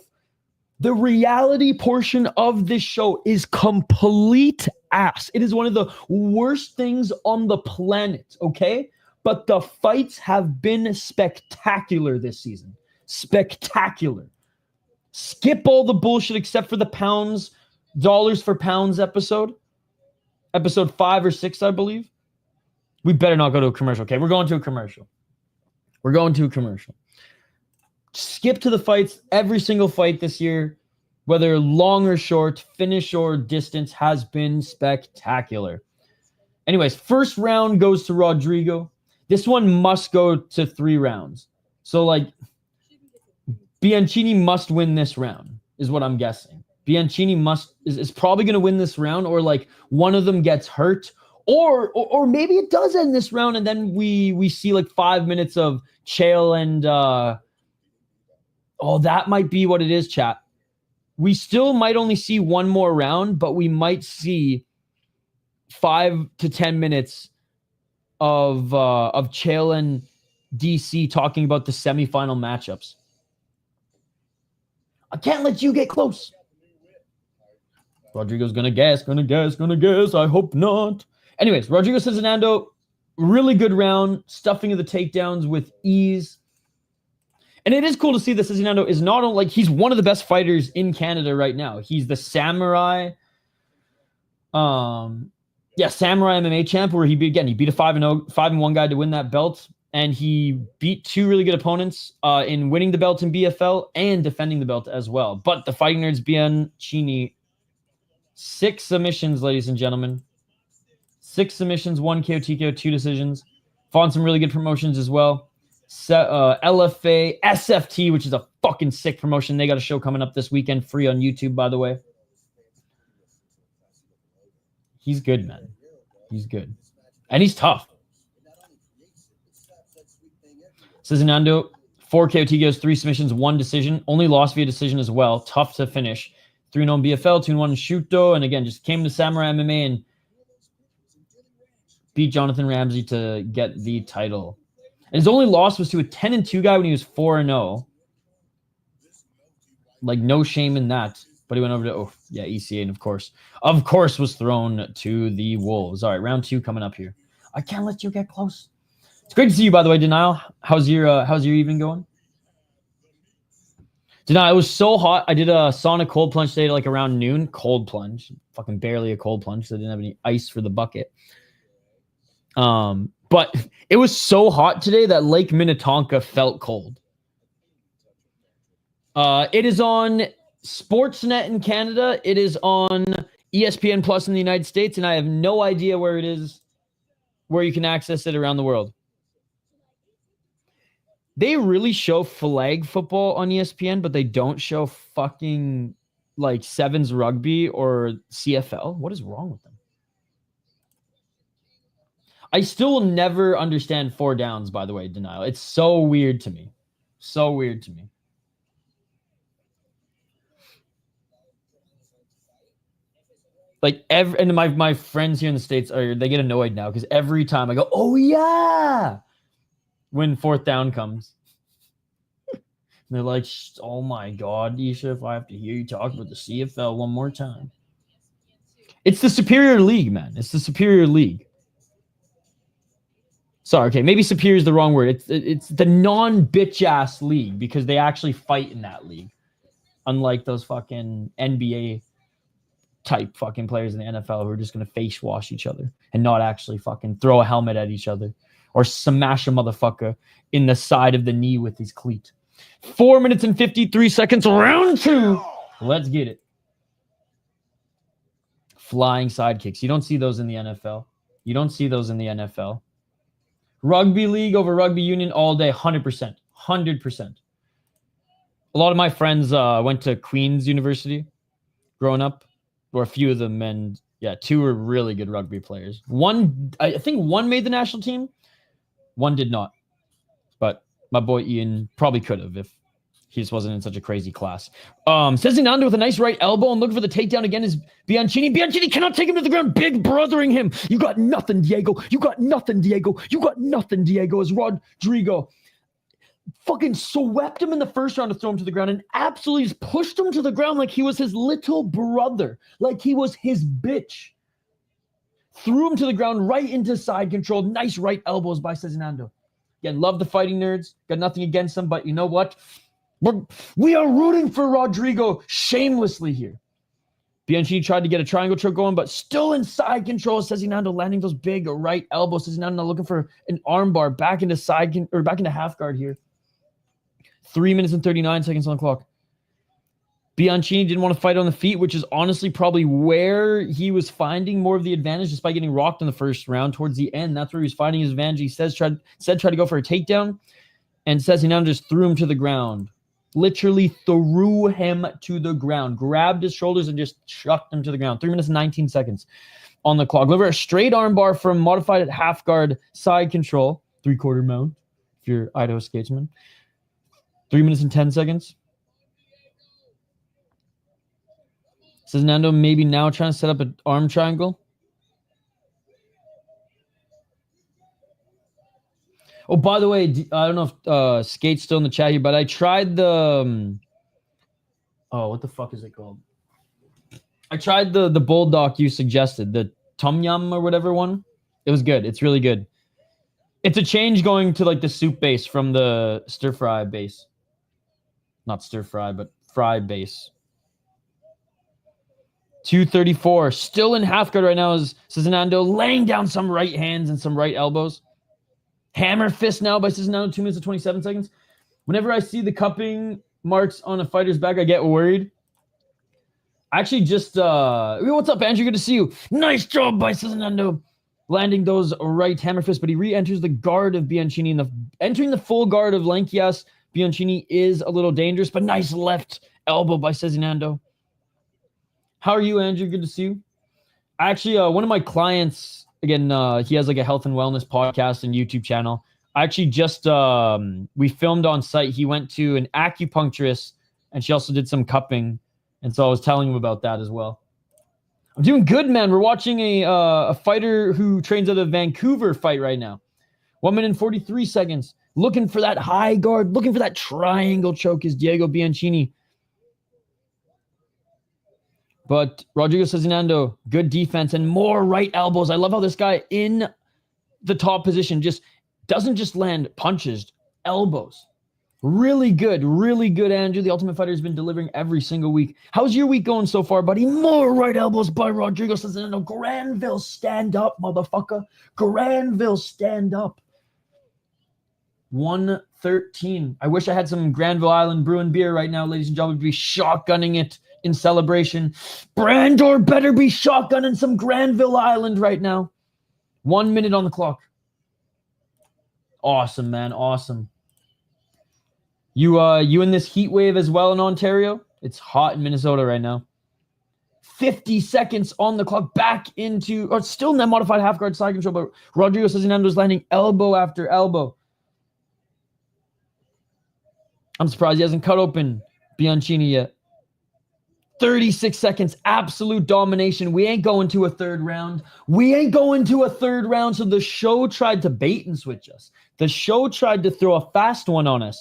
the reality portion of this show is complete ass. It is one of the worst things on the planet, okay? But the fights have been spectacular this season. Spectacular. Skip all the bullshit except for the pounds, dollars for pounds episode. Episode 5 or 6, I believe. We better not go to a commercial. Okay, we're going to a commercial. Skip to the fights. Every single fight this year, whether long or short, finish or distance, has been spectacular. Anyways, first round goes to Rodrigo. This one must go to 3 rounds. So, like, Bianchini must win this round, is what I'm guessing. Bianchini is probably going to win this round, or, like, one of them gets hurt. Or maybe it does end this round, and then we see, like, 5 minutes of Chael and... that might be what it is, chat. We still might only see one more round, but we might see 5 to 10 minutes of Chael and DC talking about the semifinal matchups. I can't let you get close. Rodrigo's gonna guess. I hope not. Anyways, Rodrigo Sezinando, really good round, stuffing of the takedowns with ease. And it is cool to see that Sezinando is not only, like, he's one of the best fighters in Canada right now. He's the Samurai, Samurai MMA champ, where he beat a 5-1 guy to win that belt. And he beat 2 really good opponents in winning the belt in BFL and defending the belt as well. But the Fighting Nerds Bianchini, 6 submissions, ladies and gentlemen. 6 submissions, 1 KO, TKO, 2 decisions. Fought in some really good promotions as well. LFA, SFT, which is a fucking sick promotion. They got a show coming up this weekend, free on YouTube, by the way. He's good, man. He's good. And he's tough. Sezinando, 4 KO, TKOs, 3 submissions, 1 decision. Only lost via decision as well. Tough to finish. 3-0 in BFL, 2-1 in Shuto. And again, just came to Samurai MMA and beat Jonathan Ramsey to get the title. And his only loss was to a 10-2 guy when he was 4-0. Like, no shame in that. But he went over to, ECA, and of course was thrown to the Wolves. All right, round 2 coming up here. I can't let you get close. It's great to see you, by the way, Denial. How's your evening going? Denial, it was so hot. I did a sauna cold plunge today, like around noon. Cold plunge, fucking barely a cold plunge. So I didn't have any ice for the bucket. But it was so hot today that Lake Minnetonka felt cold. It is on Sportsnet in Canada. It is on ESPN Plus in the United States, and I have no idea where it is, where you can access it around the world. They really show flag football on ESPN, but they don't show fucking like sevens rugby or CFL. What is wrong with them? I still will never understand 4 downs, by the way, Denial. It's so weird to me. So weird to me. Like and my friends here in the States they get annoyed now because every time I go, oh yeah, when 4th down comes. And they're like, oh my God, Isha, if I have to hear you talk about the CFL one more time. It's the superior league, man. It's the superior league. Sorry, okay, maybe superior is the wrong word. It's the non-bitch ass league because they actually fight in that league. Unlike those fucking NBA type fucking players in the NFL who are just going to face wash each other and not actually fucking throw a helmet at each other or smash a motherfucker in the side of the knee with his cleat. 4 minutes and 53 seconds, round 2. Let's get it. Flying side kicks. You don't see those in the NFL. You don't see those in the NFL. Rugby league over rugby union all day, 100%. 100%. A lot of my friends went to Queen's University growing up, or a few of them, and 2 were really good rugby players. I think one made the national team, one did not. But my boy Ian probably could have if he just wasn't in such a crazy class. Sezinando with a nice right elbow and looking for the takedown again is Bianchini. Bianchini cannot take him to the ground. Big brothering him. You got nothing, Diego. You got nothing, Diego. You got nothing, Diego. As Rodrigo fucking swept him in the first round to throw him to the ground and absolutely just pushed him to the ground like he was his little brother, like he was his bitch. Threw him to the ground right into side control. Nice right elbows by Sezinando. Again, love the fighting nerds. Got nothing against them, but you know what? We are rooting for Rodrigo shamelessly here. Bianchini tried to get a triangle choke going, but still in side control. Sezinando landing those big right elbows. Sezinando looking for an armbar back into back into half guard here. 3 minutes and 39 seconds on the clock. Bianchini didn't want to fight on the feet, which is honestly probably where he was finding more of the advantage despite getting rocked in the first round. Towards the end, that's where he was finding his advantage. He tried to go for a takedown, and Sezinando just threw him to the ground. Literally threw him to the ground. Grabbed his shoulders and just chucked him to the ground. 3 minutes and 19 seconds on the clock. Deliver a straight armbar from modified at half guard side control. 3/4 mount if you're Idaho skatesman. 3 minutes and 10 seconds. Sezinando maybe now trying to set up an arm triangle. Oh, by the way, I don't know if Skate's still in the chat here, but I tried the... what the fuck is it called? I tried the bulldog you suggested, the Tom Yum or whatever one. It was good. It's really good. It's a change going to like the soup base from the stir fry base. Not stir fry, but fry base. 2:34. Still in half guard right now is Sezinando laying down some right hands and some right elbows. Hammer fist now by Sezinando, 2 minutes and 27 seconds. Whenever I see the cupping marks on a fighter's back, I get worried. I actually just... what's up, Andrew? Good to see you. Nice job by Sezinando. Landing those right hammer fists, but he re-enters the guard of Bianchini. Entering the full guard of Lankias, Bianchini is a little dangerous, but nice left elbow by Sezinando. How are you, Andrew? Good to see you. Actually, one of my clients... Again, he has like a health and wellness podcast and YouTube channel. I actually just, we filmed on site. He went to an acupuncturist and she also did some cupping. And so I was telling him about that as well. I'm doing good, man. We're watching a fighter who trains out of Vancouver fight right now. 1 minute and 43 seconds. Looking for that high guard, looking for that triangle choke is Diego Bianchini. But Rodrigo Sezinando, good defense and more right elbows. I love how this guy in the top position doesn't just land punches, elbows. Really good, Andrew. The Ultimate Fighter has been delivering every single week. How's your week going so far, buddy? More right elbows by Rodrigo Sezinando. Granville, stand up, motherfucker. Granville, stand up. 113. I wish I had some Granville Island Brewing beer right now, ladies and gentlemen. Be shotgunning it in celebration. Brandor better be shotgunning some Granville Island right now. 1 minute on the clock. Awesome, man. Awesome. You in this heat wave as well in Ontario? It's hot in Minnesota right now. 50 seconds on the clock. Back into, or still in that modified half guard side control, but Rodrigo Sezinando is landing elbow after elbow. I'm surprised he hasn't cut open Bianchini yet. 36 seconds, absolute domination. We ain't going to a third round. So the show tried to bait and switch us. The show tried to throw a fast one on us.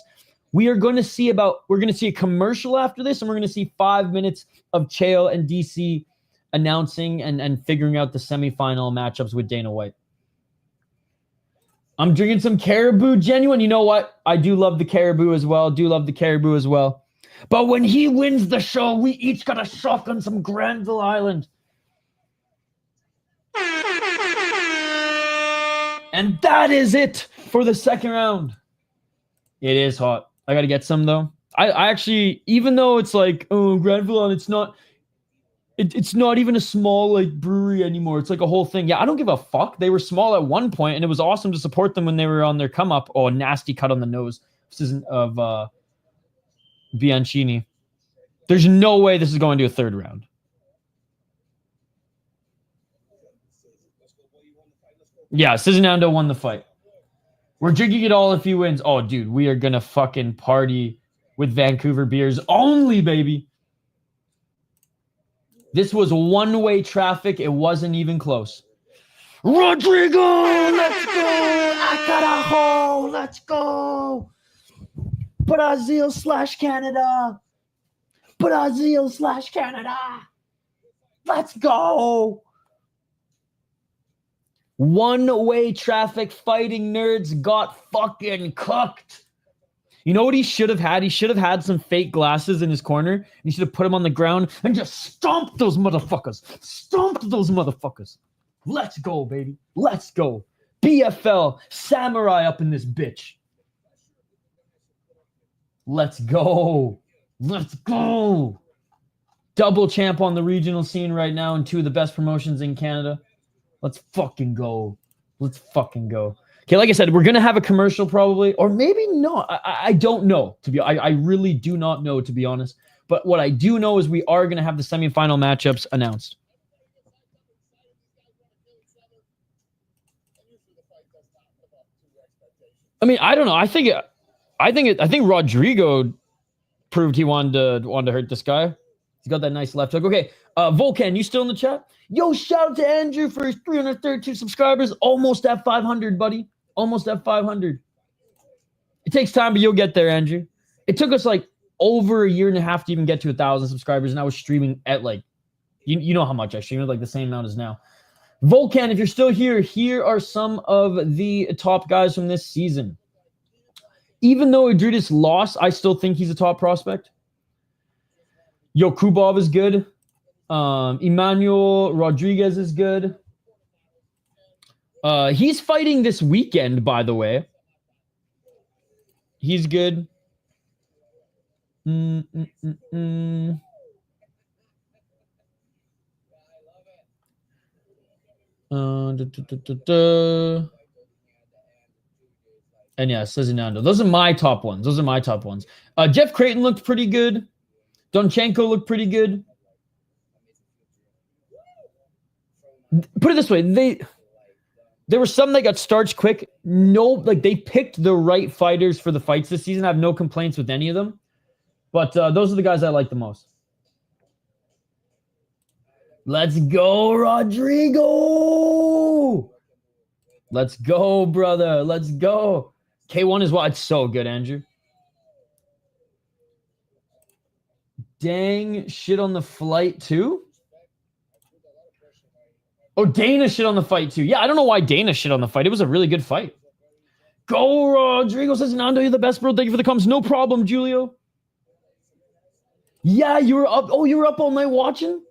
We're going to see a commercial after this, and we're going to see 5 minutes of Chael and DC announcing and figuring out the semifinal matchups with Dana White. I'm drinking some Caribou Genuine. You know what? I do love the Caribou as well. But when he wins the show, we each got a shotgun some Granville Island. And that is it for the second round. It is hot. I got to get some, though. I actually, even though it's like, oh, Granville Island, it's not even a small like brewery anymore. It's like a whole thing. Yeah, I don't give a fuck. They were small at one point, and it was awesome to support them when they were on their come up. Oh, nasty cut on the nose. This isn't of Bianchini. There's no way this is going to a third round. Yeah, Sezinando won the fight. We're drinking it all if he wins. Oh, dude, we are going to fucking party with Vancouver beers only, baby. This was one-way traffic. It wasn't even close. Rodrigo, let's go. Acarajo, let's go. Brazil/Canada. Let's go. One-way traffic, fighting nerds got fucking cooked. You know what he should have had? He should have had some fake glasses in his corner. He should have put them on the ground and just stomped those motherfuckers. Let's go, baby. Let's go. BFL Samurai up in this bitch. Let's go. Double champ on the regional scene right now in two of the best promotions in Canada. Let's fucking go. Okay, like I said, we're going to have a commercial probably, or maybe not. I don't know. I really do not know, to be honest. But what I do know is we are going to have the semifinal matchups announced. I mean, I don't know. I think Rodrigo proved he wanted to hurt this guy. He's got that nice left hook. Okay, Volcan, you still in the chat? Yo, shout out to Andrew for his 332 subscribers. Almost at 500, buddy. Almost at 500. It takes time, but you'll get there, Andrew. It took us like over a year and a half to even get to 1,000 subscribers, and I was streaming at like, you know how much I streamed, like the same amount as now. Volcan, if you're still here, here are some of the top guys from this season. Even though Idiris lost, I still think he's a top prospect. Yokubov is good. Imanol Rodriguez is good. He's fighting this weekend, by the way. He's good. And yeah, Sezinando. Those are my top ones. Jeff Creighton looked pretty good. Donchenko looked pretty good. Put it this way, there were some that got starched quick. They picked the right fighters for the fights this season. I have no complaints with any of them. But those are the guys I like the most. Let's go, Rodrigo! Let's go, brother. Let's go. K1 is what? It's so good, Andrew. Dang, shit on the flight too? Oh, Dana shit on the fight too. Yeah, I don't know why Dana shit on the fight. It was a really good fight. Go, Rodrigo Sezinando. You're the best, bro. Thank you for the comments. No problem, Julio. Yeah, you were up. Oh, you were up all night watching?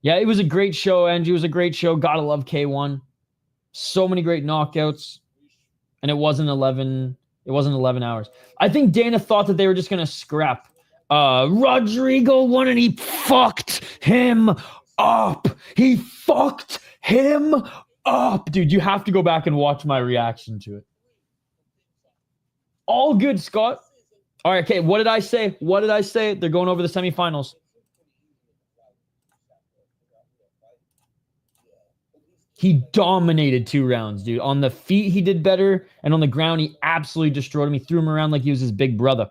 Yeah, it was a great show, Angie. It was a great show. Gotta love K1. So many great knockouts. And it wasn't 11. It wasn't 11 hours. I think Dana thought that they were just gonna scrap. Rodrigo won and he fucked him up. He fucked him up. Dude, you have to go back and watch my reaction to it. All good, Scott. All right, okay, what did I say? What did I say? They're going over the semifinals. He dominated 2 rounds, dude. On the feet, he did better. And on the ground, he absolutely destroyed him. He threw him around like he was his big brother.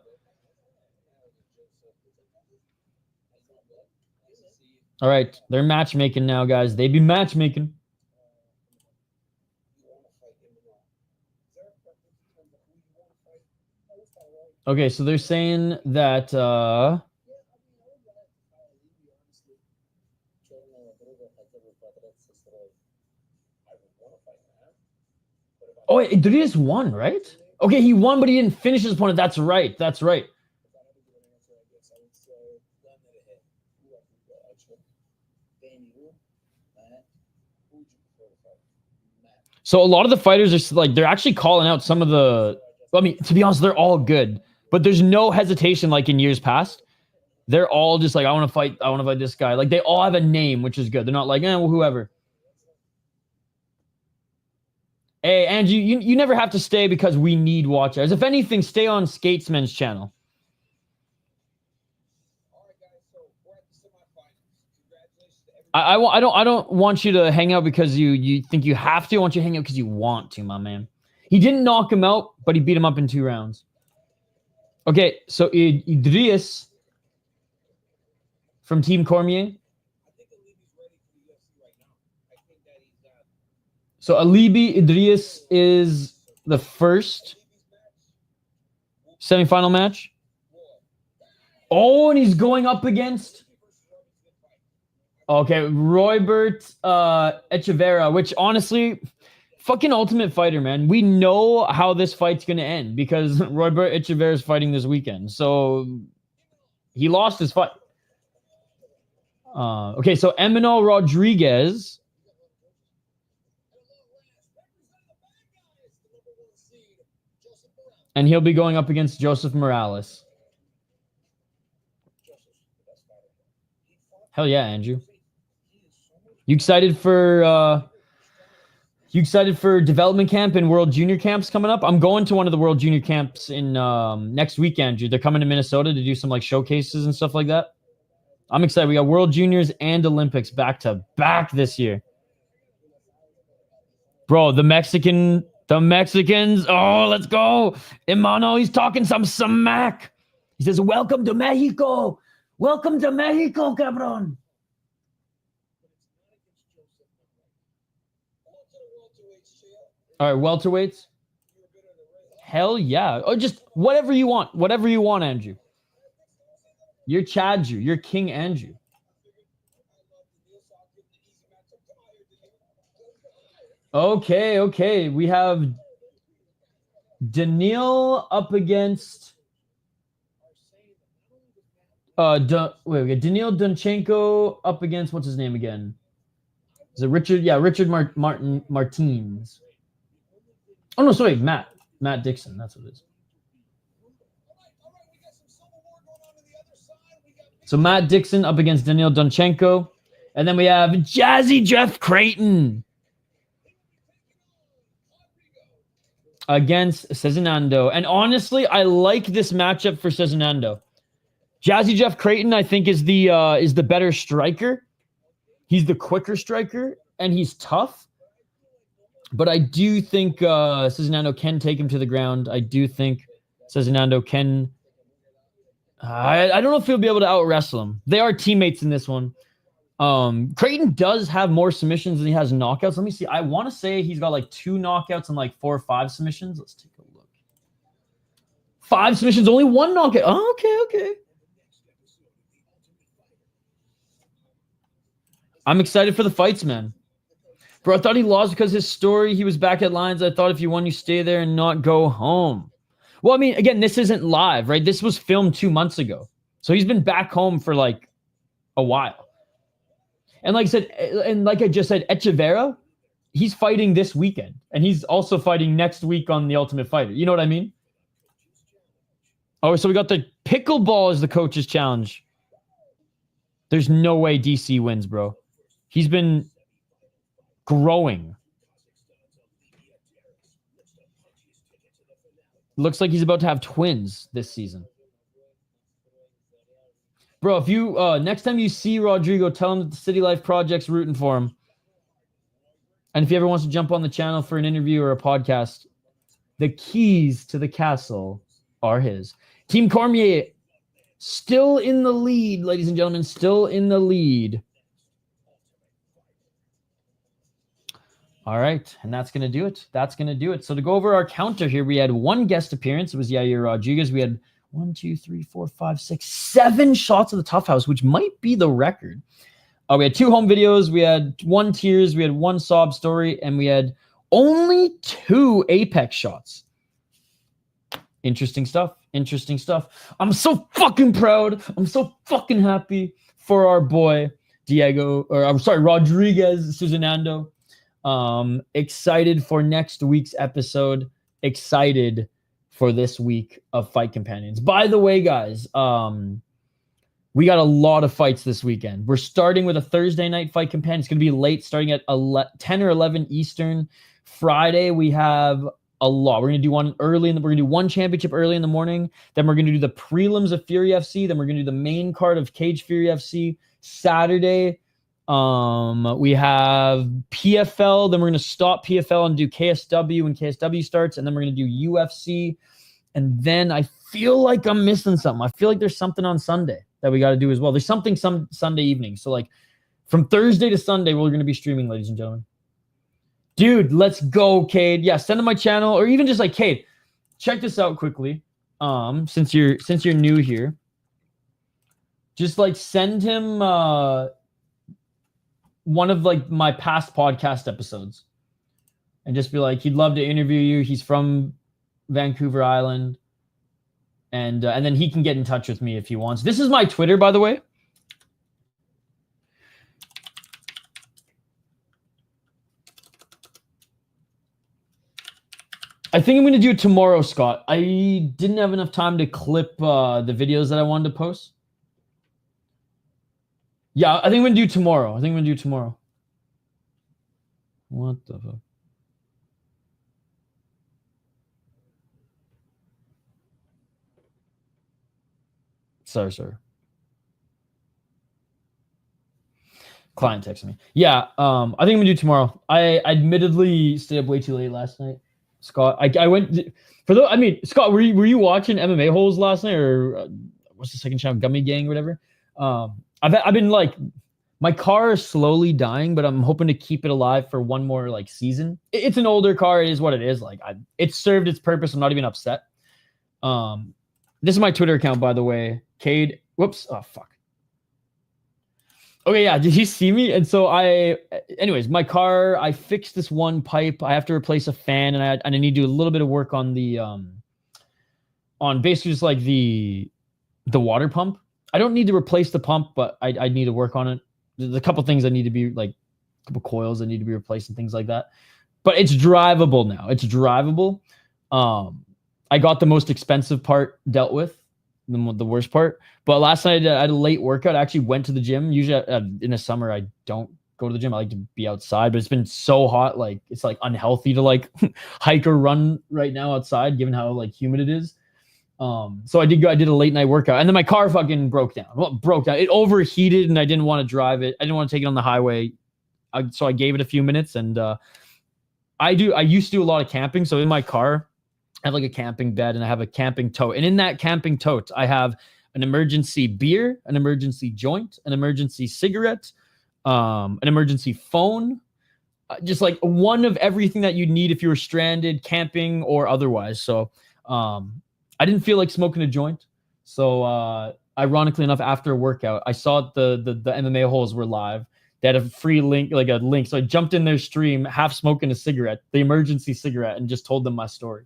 All right, they're matchmaking now, guys. They be matchmaking. Okay, so they're saying that... Oh, wait, Idiris won, right? Okay, he won, but he didn't finish his opponent. That's right. That's right. So a lot of the fighters are like, they're actually calling out some of the... I mean, to be honest, they're all good. But there's no hesitation like in years past. They're all just like, I want to fight this guy. Like, they all have a name, which is good. They're not like, well, whoever. Hey, Angie, you never have to stay because we need watchers. If anything, stay on Skatesman's channel. I don't want you to hang out because you think you have to. I want you to hang out because you want to, my man. He didn't knock him out, but he beat him up in 2 rounds. Okay, so Idiris from Team Cormier. So Alibi Idiris is the first semifinal match. Oh, and he's going up against... Okay, Roybert Echerverria, which honestly, fucking Ultimate Fighter, man. We know how this fight's going to end because Roybert Echerverria is fighting this weekend. So he lost his fight. Okay, so Imanol Rodriguez. And he'll be going up against Joseph Morales. Hell yeah, Andrew. You excited for development camp and World Junior camps coming up? I'm going to one of the World Junior camps in next week, Andrew. They're coming to Minnesota to do some like showcases and stuff like that. I'm excited. We got World Juniors and Olympics back to back this year. Bro, the Mexicans. Oh, let's go. Imanol, he's talking some smack. He says, welcome to Mexico. Welcome to Mexico, cabron. All right, welterweights. Hell yeah. Oh, just whatever you want. Whatever you want, Andrew. You're Chadju. You're King Andrew. Okay. We have Daniil up against... we got Daniil Donchenko up against... What's his name again? Is it Richard? Yeah, Richard Martins. Oh, no, sorry, Matt Dixon. That's what it is. So Matt Dixon up against Daniil Donchenko. And then we have Jazzy Jeff Creighton against Sezinando. And honestly, I like this matchup for Sezinando. Jazzy Jeff Creighton, I think, is the better striker. He's the quicker striker, and he's tough. But I do think Sezinando can take him to the ground. I do think Sezinando can... I don't know if he'll be able to out-wrestle him. They are teammates in this one. Creighton does have more submissions than he has knockouts. Let me see. I want to say he's got like 2 knockouts and like 4 or 5 submissions. Let's take a look. 5 submissions, only 1 knockout. Oh, okay. I'm excited for the fights, man. Bro, I thought he lost because his story, he was back at Lions. I thought if you won, you stay there and not go home. Well, I mean, again, this isn't live, right? This was filmed 2 months ago. So he's been back home for like a while. And like I said, and like I just said, Echeverria, he's fighting this weekend. And he's also fighting next week on The Ultimate Fighter. You know what I mean? Oh, so we got the pickleball as the coach's challenge. There's no way DC wins, bro. He's been growing. Looks like he's about to have twins this season. Bro, if you next time you see Rodrigo, tell him that the City Life Project's rooting for him. And if he ever wants to jump on the channel for an interview or a podcast, the keys to the castle are his. Team Cormier still in the lead, ladies and gentlemen, still in the lead. All right, and that's going to do it. That's going to do it. So to go over our counter here, we had one guest appearance. It was Yair Rodriguez. We had 1, 2, 3, 4, 5, 6, 7 shots of the TUF House, which might be the record. We had 2 home videos. We had 1 tears. We had 1 sob story. And we had only 2 Apex shots. Interesting stuff. Interesting stuff. I'm so fucking proud. I'm so fucking happy for our boy, Rodriguez Sezinando. Excited for next week's episode. Excited for this week of Fight Companions. By the way, guys, we got a lot of fights this weekend. We're starting with a Thursday night Fight Companion. It's going to be late, starting at 10 or 11 Eastern. Friday, we have a lot. We're going to do one early, and we're going to do one championship early in the morning. Then we're going to do the prelims of Fury FC. Then we're going to do the main card of Cage Fury FC. Saturday, we have PFL. Then we're going to stop PFL and do KSW when KSW starts. And then we're going to do UFC. And then I feel like I'm missing something. I feel like there's something on Sunday that we got to do as well. There's something some Sunday evening. So like from Thursday to Sunday, we're going to be streaming, ladies and gentlemen. Dude, let's go, Cade. Yeah, send to my channel, or even just like, Cade, check this out quickly. Since you're new here, just like send him one of like my past podcast episodes, and just be like, he'd love to interview you. He's from Vancouver Island, and then he can get in touch with me if he wants. This is my Twitter, by the way. I think I'm going to do it tomorrow, Scott. I didn't have enough time to clip the videos that I wanted to post. Yeah, I think I'm going to do tomorrow. What the fuck? Sorry. Client texted me. Yeah, I think I'm going to do tomorrow. I admittedly stayed up way too late last night. Scott, I went for the. I mean, Scott, were you watching MMA holes last night, or what's the second channel, Gummy Gang or whatever? I've been like, my car is slowly dying, but I'm hoping to keep it alive for one more like season. It's an older car. It is what it is. Like it served its purpose. I'm not even upset. This is my Twitter account, by the way. Cade. Whoops. Oh fuck. Okay, yeah, did you see me? And so anyways, my car, I fixed this one pipe. I have to replace a fan, and I need to do a little bit of work on the, on basically just like the water pump. I don't need to replace the pump, but I need to work on it. There's a couple things that need to be like, a couple coils that need to be replaced and things like that. But it's drivable now. It's drivable. I got the most expensive part dealt with. The worst part. But last night I had a late workout. I actually went to the gym. Usually in the summer I don't go to the gym. I like to be outside, but it's been so hot, like it's like unhealthy to like hike or run right now outside given how like humid it is. So I did a late night workout, and then my car fucking broke down. Well, broke down. It overheated and I didn't want to drive it. I didn't want to take it on the highway. So I gave it a few minutes, and I used to do a lot of camping. So in my car I have like a camping bed, and I have a camping tote. And in that camping tote, I have an emergency beer, an emergency joint, an emergency cigarette, an emergency phone, just like one of everything that you'd need if you were stranded, camping or otherwise. So I didn't feel like smoking a joint. So ironically enough, after a workout, I saw the MMA holes were live. They had a free link, like a link. So I jumped in their stream, half smoking a cigarette, the emergency cigarette, and just told them my story.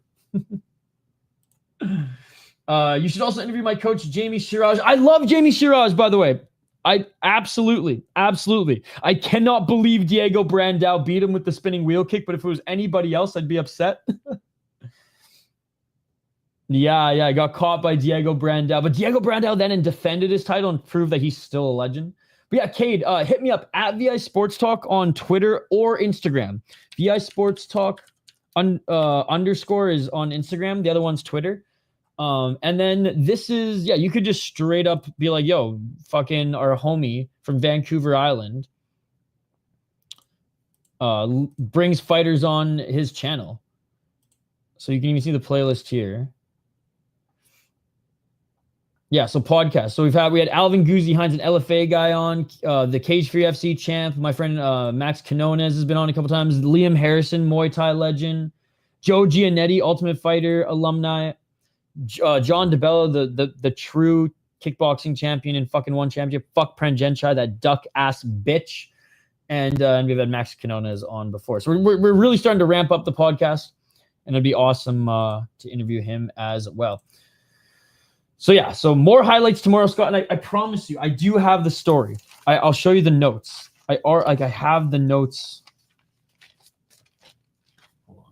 You should also interview my coach, Jamie Shiraj. I love Jamie Shiraj, by the way. I absolutely. I cannot believe Diego Brandao beat him with the spinning wheel kick, but if it was anybody else, I'd be upset. Yeah, I got caught by Diego Brandao. But Diego Brandao then defended his title and proved that he's still a legend. But yeah, Cade, hit me up at VI Sports Talk on Twitter or Instagram. VI Sports Talk underscore is on Instagram. The other one's Twitter. And then this is, yeah, you could just straight up be like, yo, fucking our homie from Vancouver Island brings fighters on his channel. So you can even see the playlist here. Yeah, so podcast. So we had Alvin Guzzi Hines, an LFA guy on, the Cage Free FC champ. My friend Max Canones has been on a couple times. Liam Harrison, Muay Thai legend. Joe Giannetti, Ultimate Fighter alumni. John DeBella, the true kickboxing champion and fucking one championship. Fuck Prangenchai, that duck ass bitch. And we've had Max Canones on before. So we're really starting to ramp up the podcast, and it'd be awesome to interview him as well. So yeah, so more highlights tomorrow, Scott. And I promise you, I do have the story. I'll show you the notes. I have the notes. Hold on.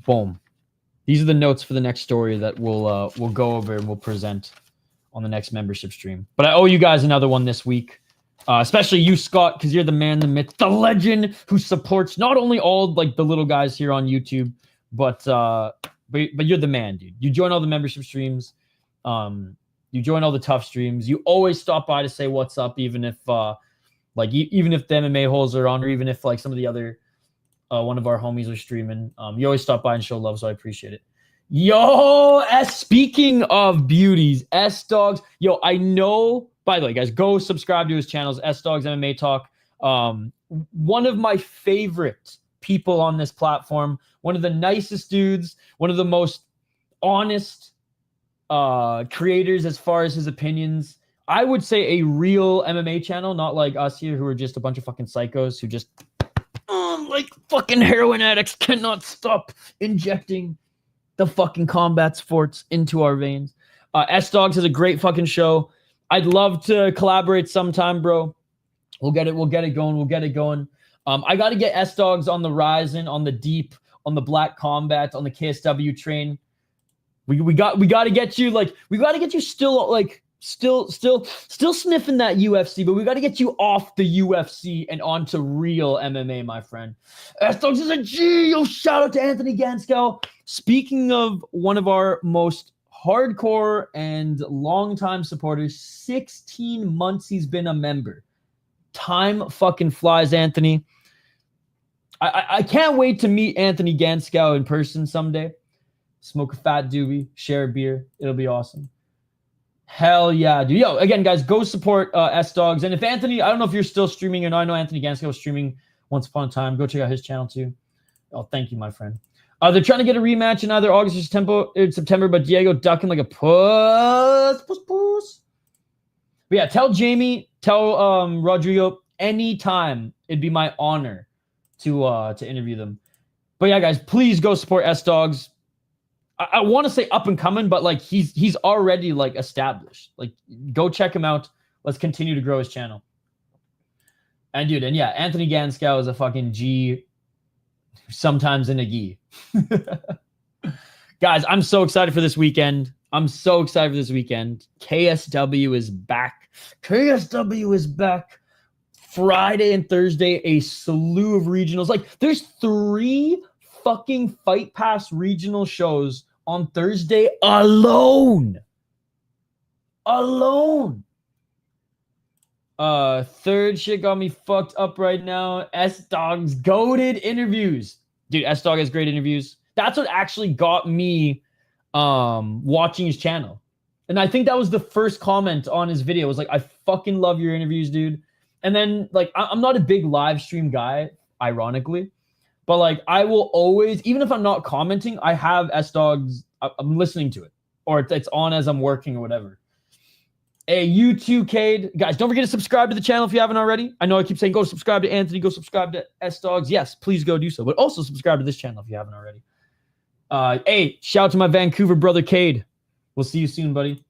Boom. These are the notes for the next story that we'll go over and we'll present on the next membership stream. But I owe you guys another one this week. Especially you, Scott, because you're the man, the myth, the legend who supports not only all like the little guys here on YouTube, but you're the man, dude. You join all the membership streams. You join all the TUF streams. You always stop by to say what's up, even if even if the MMA holes are on, or even if like some of the other one of our homies are streaming. You always stop by and show love, so I appreciate it. Yo, speaking of beauties, S-Dogs. Yo, I know, by the way, guys, go subscribe to his channels, S-Dogs MMA Talk. One of my favorite people on this platform, one of the nicest dudes, one of the most honest creators as far as his opinions. I would say a real MMA channel, not like us here who are just a bunch of fucking psychos who just, like fucking heroin addicts, cannot stop injecting the fucking combat sports into our veins. S-Dogs is a great fucking show. I'd love to collaborate sometime, bro. We'll get it going. I got to get S-Dogs on the Ryzen, on the Deep, on the Black Combat, on the KSW train. We got to get you, like, we got to get you still, like, still sniffing that UFC, but we got to get you off the UFC and onto real MMA, my friend. S-Dogs is a G. Yo, shout out to Anthony Ganskow. Speaking of one of our most hardcore and longtime supporters, 16 months he's been a member. Time fucking flies, Anthony. I can't wait to meet Anthony Ganskow in person someday. Smoke a fat doobie, share a beer. It'll be awesome. Hell yeah, dude. Yo, again, guys, go support S-Dogs. And if Anthony, I don't know if you're still streaming or not. I know Anthony Ganskow was streaming once upon a time. Go check out his channel too. Oh, thank you, my friend. They're trying to get a rematch in either August or September, but Diego ducking like a puss. But yeah, tell Jamie, tell Rodrigo, anytime it'd be my honor to interview them. But yeah, guys, please go support S-Dogs. I want to say up and coming, but like he's already like established. Like, go check him out. Let's continue to grow his channel. And dude, and yeah, Anthony Ganskow is a fucking G, sometimes in a gi. Guys, I'm so excited for this weekend. KSW is back. Friday and Thursday, a slew of regionals. Like, there's 3 fucking Fight Pass regional shows on Thursday alone. Third shit got me fucked up right now. S-Dog's goated interviews. Dude, S-Dog has great interviews. That's what actually got me watching his channel. And I think that was the first comment on his video. It was like, I fucking love your interviews, dude. And then, like, I'm not a big live stream guy, ironically. But, like, I will always, even if I'm not commenting, I have S-Dogs, I'm listening to it. Or it's on as I'm working or whatever. Hey, you too, Cade. Guys, don't forget to subscribe to the channel if you haven't already. I know I keep saying go subscribe to Anthony, go subscribe to S-Dogs. Yes, please go do so. But also subscribe to this channel if you haven't already. Hey, shout out to my Vancouver brother, Cade. We'll see you soon, buddy.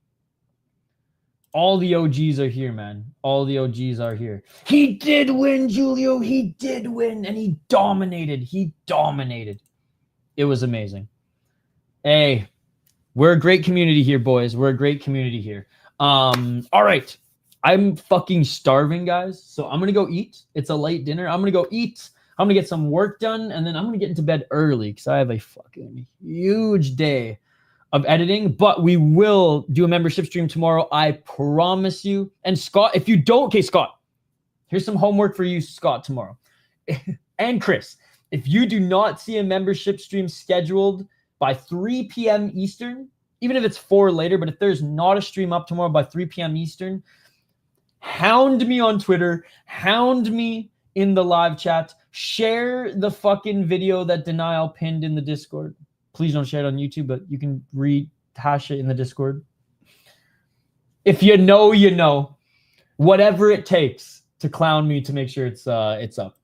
All the OGs are here, man. All the OGs are here. He did win, Julio. He did win, and he dominated. He dominated. It was amazing. Hey, we're a great community here, boys. We're a great community here. All right. I'm fucking starving, guys. So I'm going to go eat. It's a late dinner. I'm going to go eat. I'm going to get some work done, and then I'm going to get into bed early because I have a fucking huge day of editing. But we will do a membership stream tomorrow. I promise you. And Scott, if you don't, okay, Scott, here's some homework for you, Scott, tomorrow. And Chris, if you do not see a membership stream scheduled by 3 p.m. Eastern, even if it's 4 later, but if there's not a stream up tomorrow by 3 p.m. Eastern, hound me on Twitter, hound me in the live chat, share the fucking video that Denial pinned in the Discord. Please don't share it on YouTube, but you can rehash it in the Discord. If you know, you know. Whatever it takes to clown me to make sure it's up.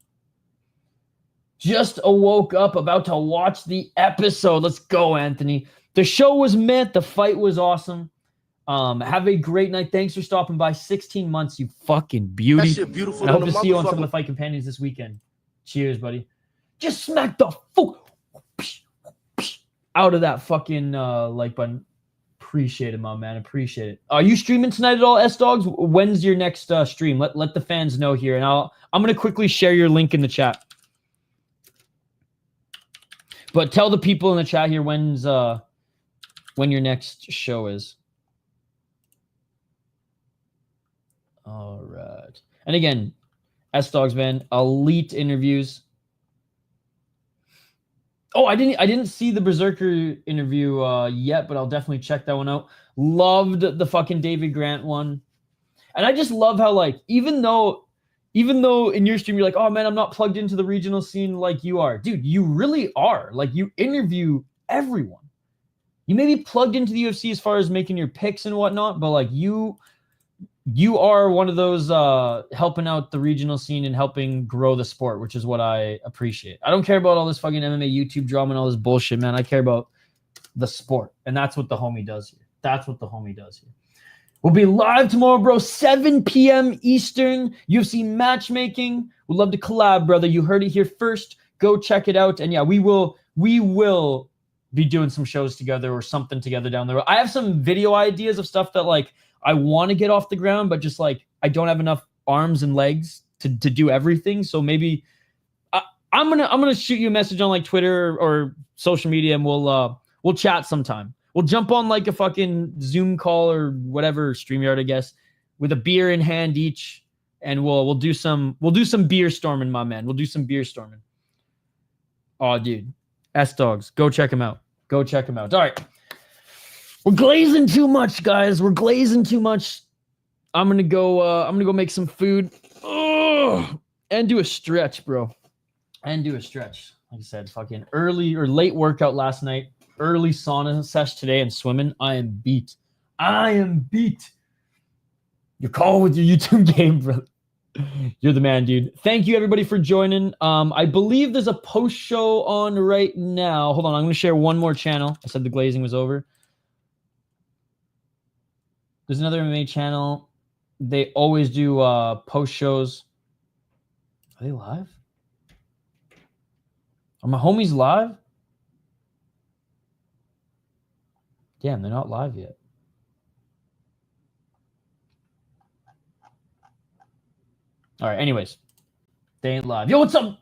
Just awoke up, about to watch the episode. Let's go, Anthony. The show was meant. The fight was awesome. Have a great night. Thanks for stopping by. 16 months, you fucking beauty. That shit beautiful. And I hope to see you on some of the fight companions this weekend. Cheers, buddy. Just smack the fuck out of that fucking like button. Appreciate it, my man. Appreciate it. Are you streaming tonight at all, S-Dogs? When's your next stream? Let the fans know here, and I'm gonna quickly share your link in the chat. But tell the people in the chat here when your next show is. All right. And again, S-Dogs, man, elite interviews. Oh, I didn't see the Berserker interview yet, but I'll definitely check that one out. Loved the fucking David Grant one. And I just love how, like, even though in your stream you're like, oh man, I'm not plugged into the regional scene like you are. Dude, you really are. Like, you interview everyone. You may be plugged into the UFC as far as making your picks and whatnot, but like you are one of those helping out the regional scene and helping grow the sport, which is what I appreciate. I don't care about all this fucking MMA YouTube drama and all this bullshit, man. I care about the sport, and that's what the homie does here. That's what the homie does here. We'll be live tomorrow, bro, 7 p.m. Eastern. UFC matchmaking. We'd love to collab, brother. You heard it here first. Go check it out. And yeah, we will be doing some shows together or something together down the road. I have some video ideas of stuff that like I want to get off the ground, but just like I don't have enough arms and legs to do everything. So maybe I'm gonna shoot you a message on like Twitter or social media, and we'll chat sometime. We'll jump on like a fucking Zoom call or whatever, StreamYard, I guess, with a beer in hand each, and we'll do some beer storming, my man. We'll do some beer storming. Oh, dude, S-Dogs, go check him out. Go check him out. All right. We're glazing too much, guys. We're glazing too much. I'm gonna go make some food. Ugh. And do a stretch, bro. And do a stretch. Like I said, fucking early or late workout last night. Early sauna sesh today and swimming. I am beat. I am beat. You're calling with your YouTube game, bro. You're the man, dude. Thank you, everybody, for joining. I believe there's a post show on right now. Hold on, I'm going to share one more channel. I said the glazing was over. There's another MMA channel. They always do post shows. Are they live? Are my homies live? Damn, they're not live yet. All right, anyways. They ain't live. Yo, what's up,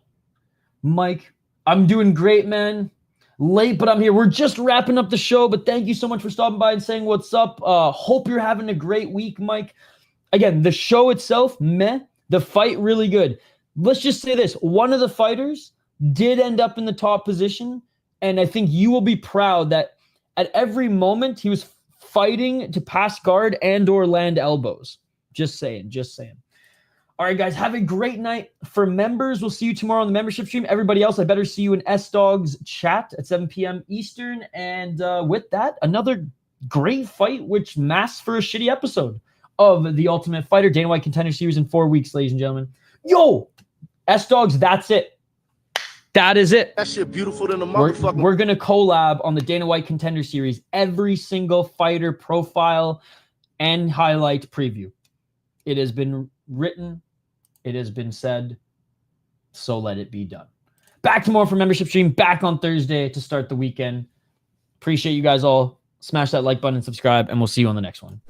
Mike? I'm doing great, man. Late, but I'm here. We're just wrapping up the show, but thank you so much for stopping by and saying what's up. Hope you're having a great week, Mike. Again, the show itself, meh. The fight, really good. Let's just say this. One of the fighters did end up in the top position, and I think you will be proud that at every moment he was fighting to pass guard and or land elbows. Just saying, just saying. All right, guys, have a great night. For members, we'll see you tomorrow on the membership stream. Everybody else, I better see you in S-Dogs chat at 7 p.m. Eastern. And with that, another great fight, which masks for a shitty episode. of The Ultimate Fighter. Dana White Contender Series in 4 weeks, ladies and gentlemen. Yo, S-Dogs, that's it. That is it. That shit beautiful than a motherfucker. We're going to collab on the Dana White Contender Series. Every single fighter profile and highlight preview. It has been written. It has been said. So let it be done. Back to more from Membership Stream. Back on Thursday to start the weekend. Appreciate you guys all. Smash that like button and subscribe, and we'll see you on the next one.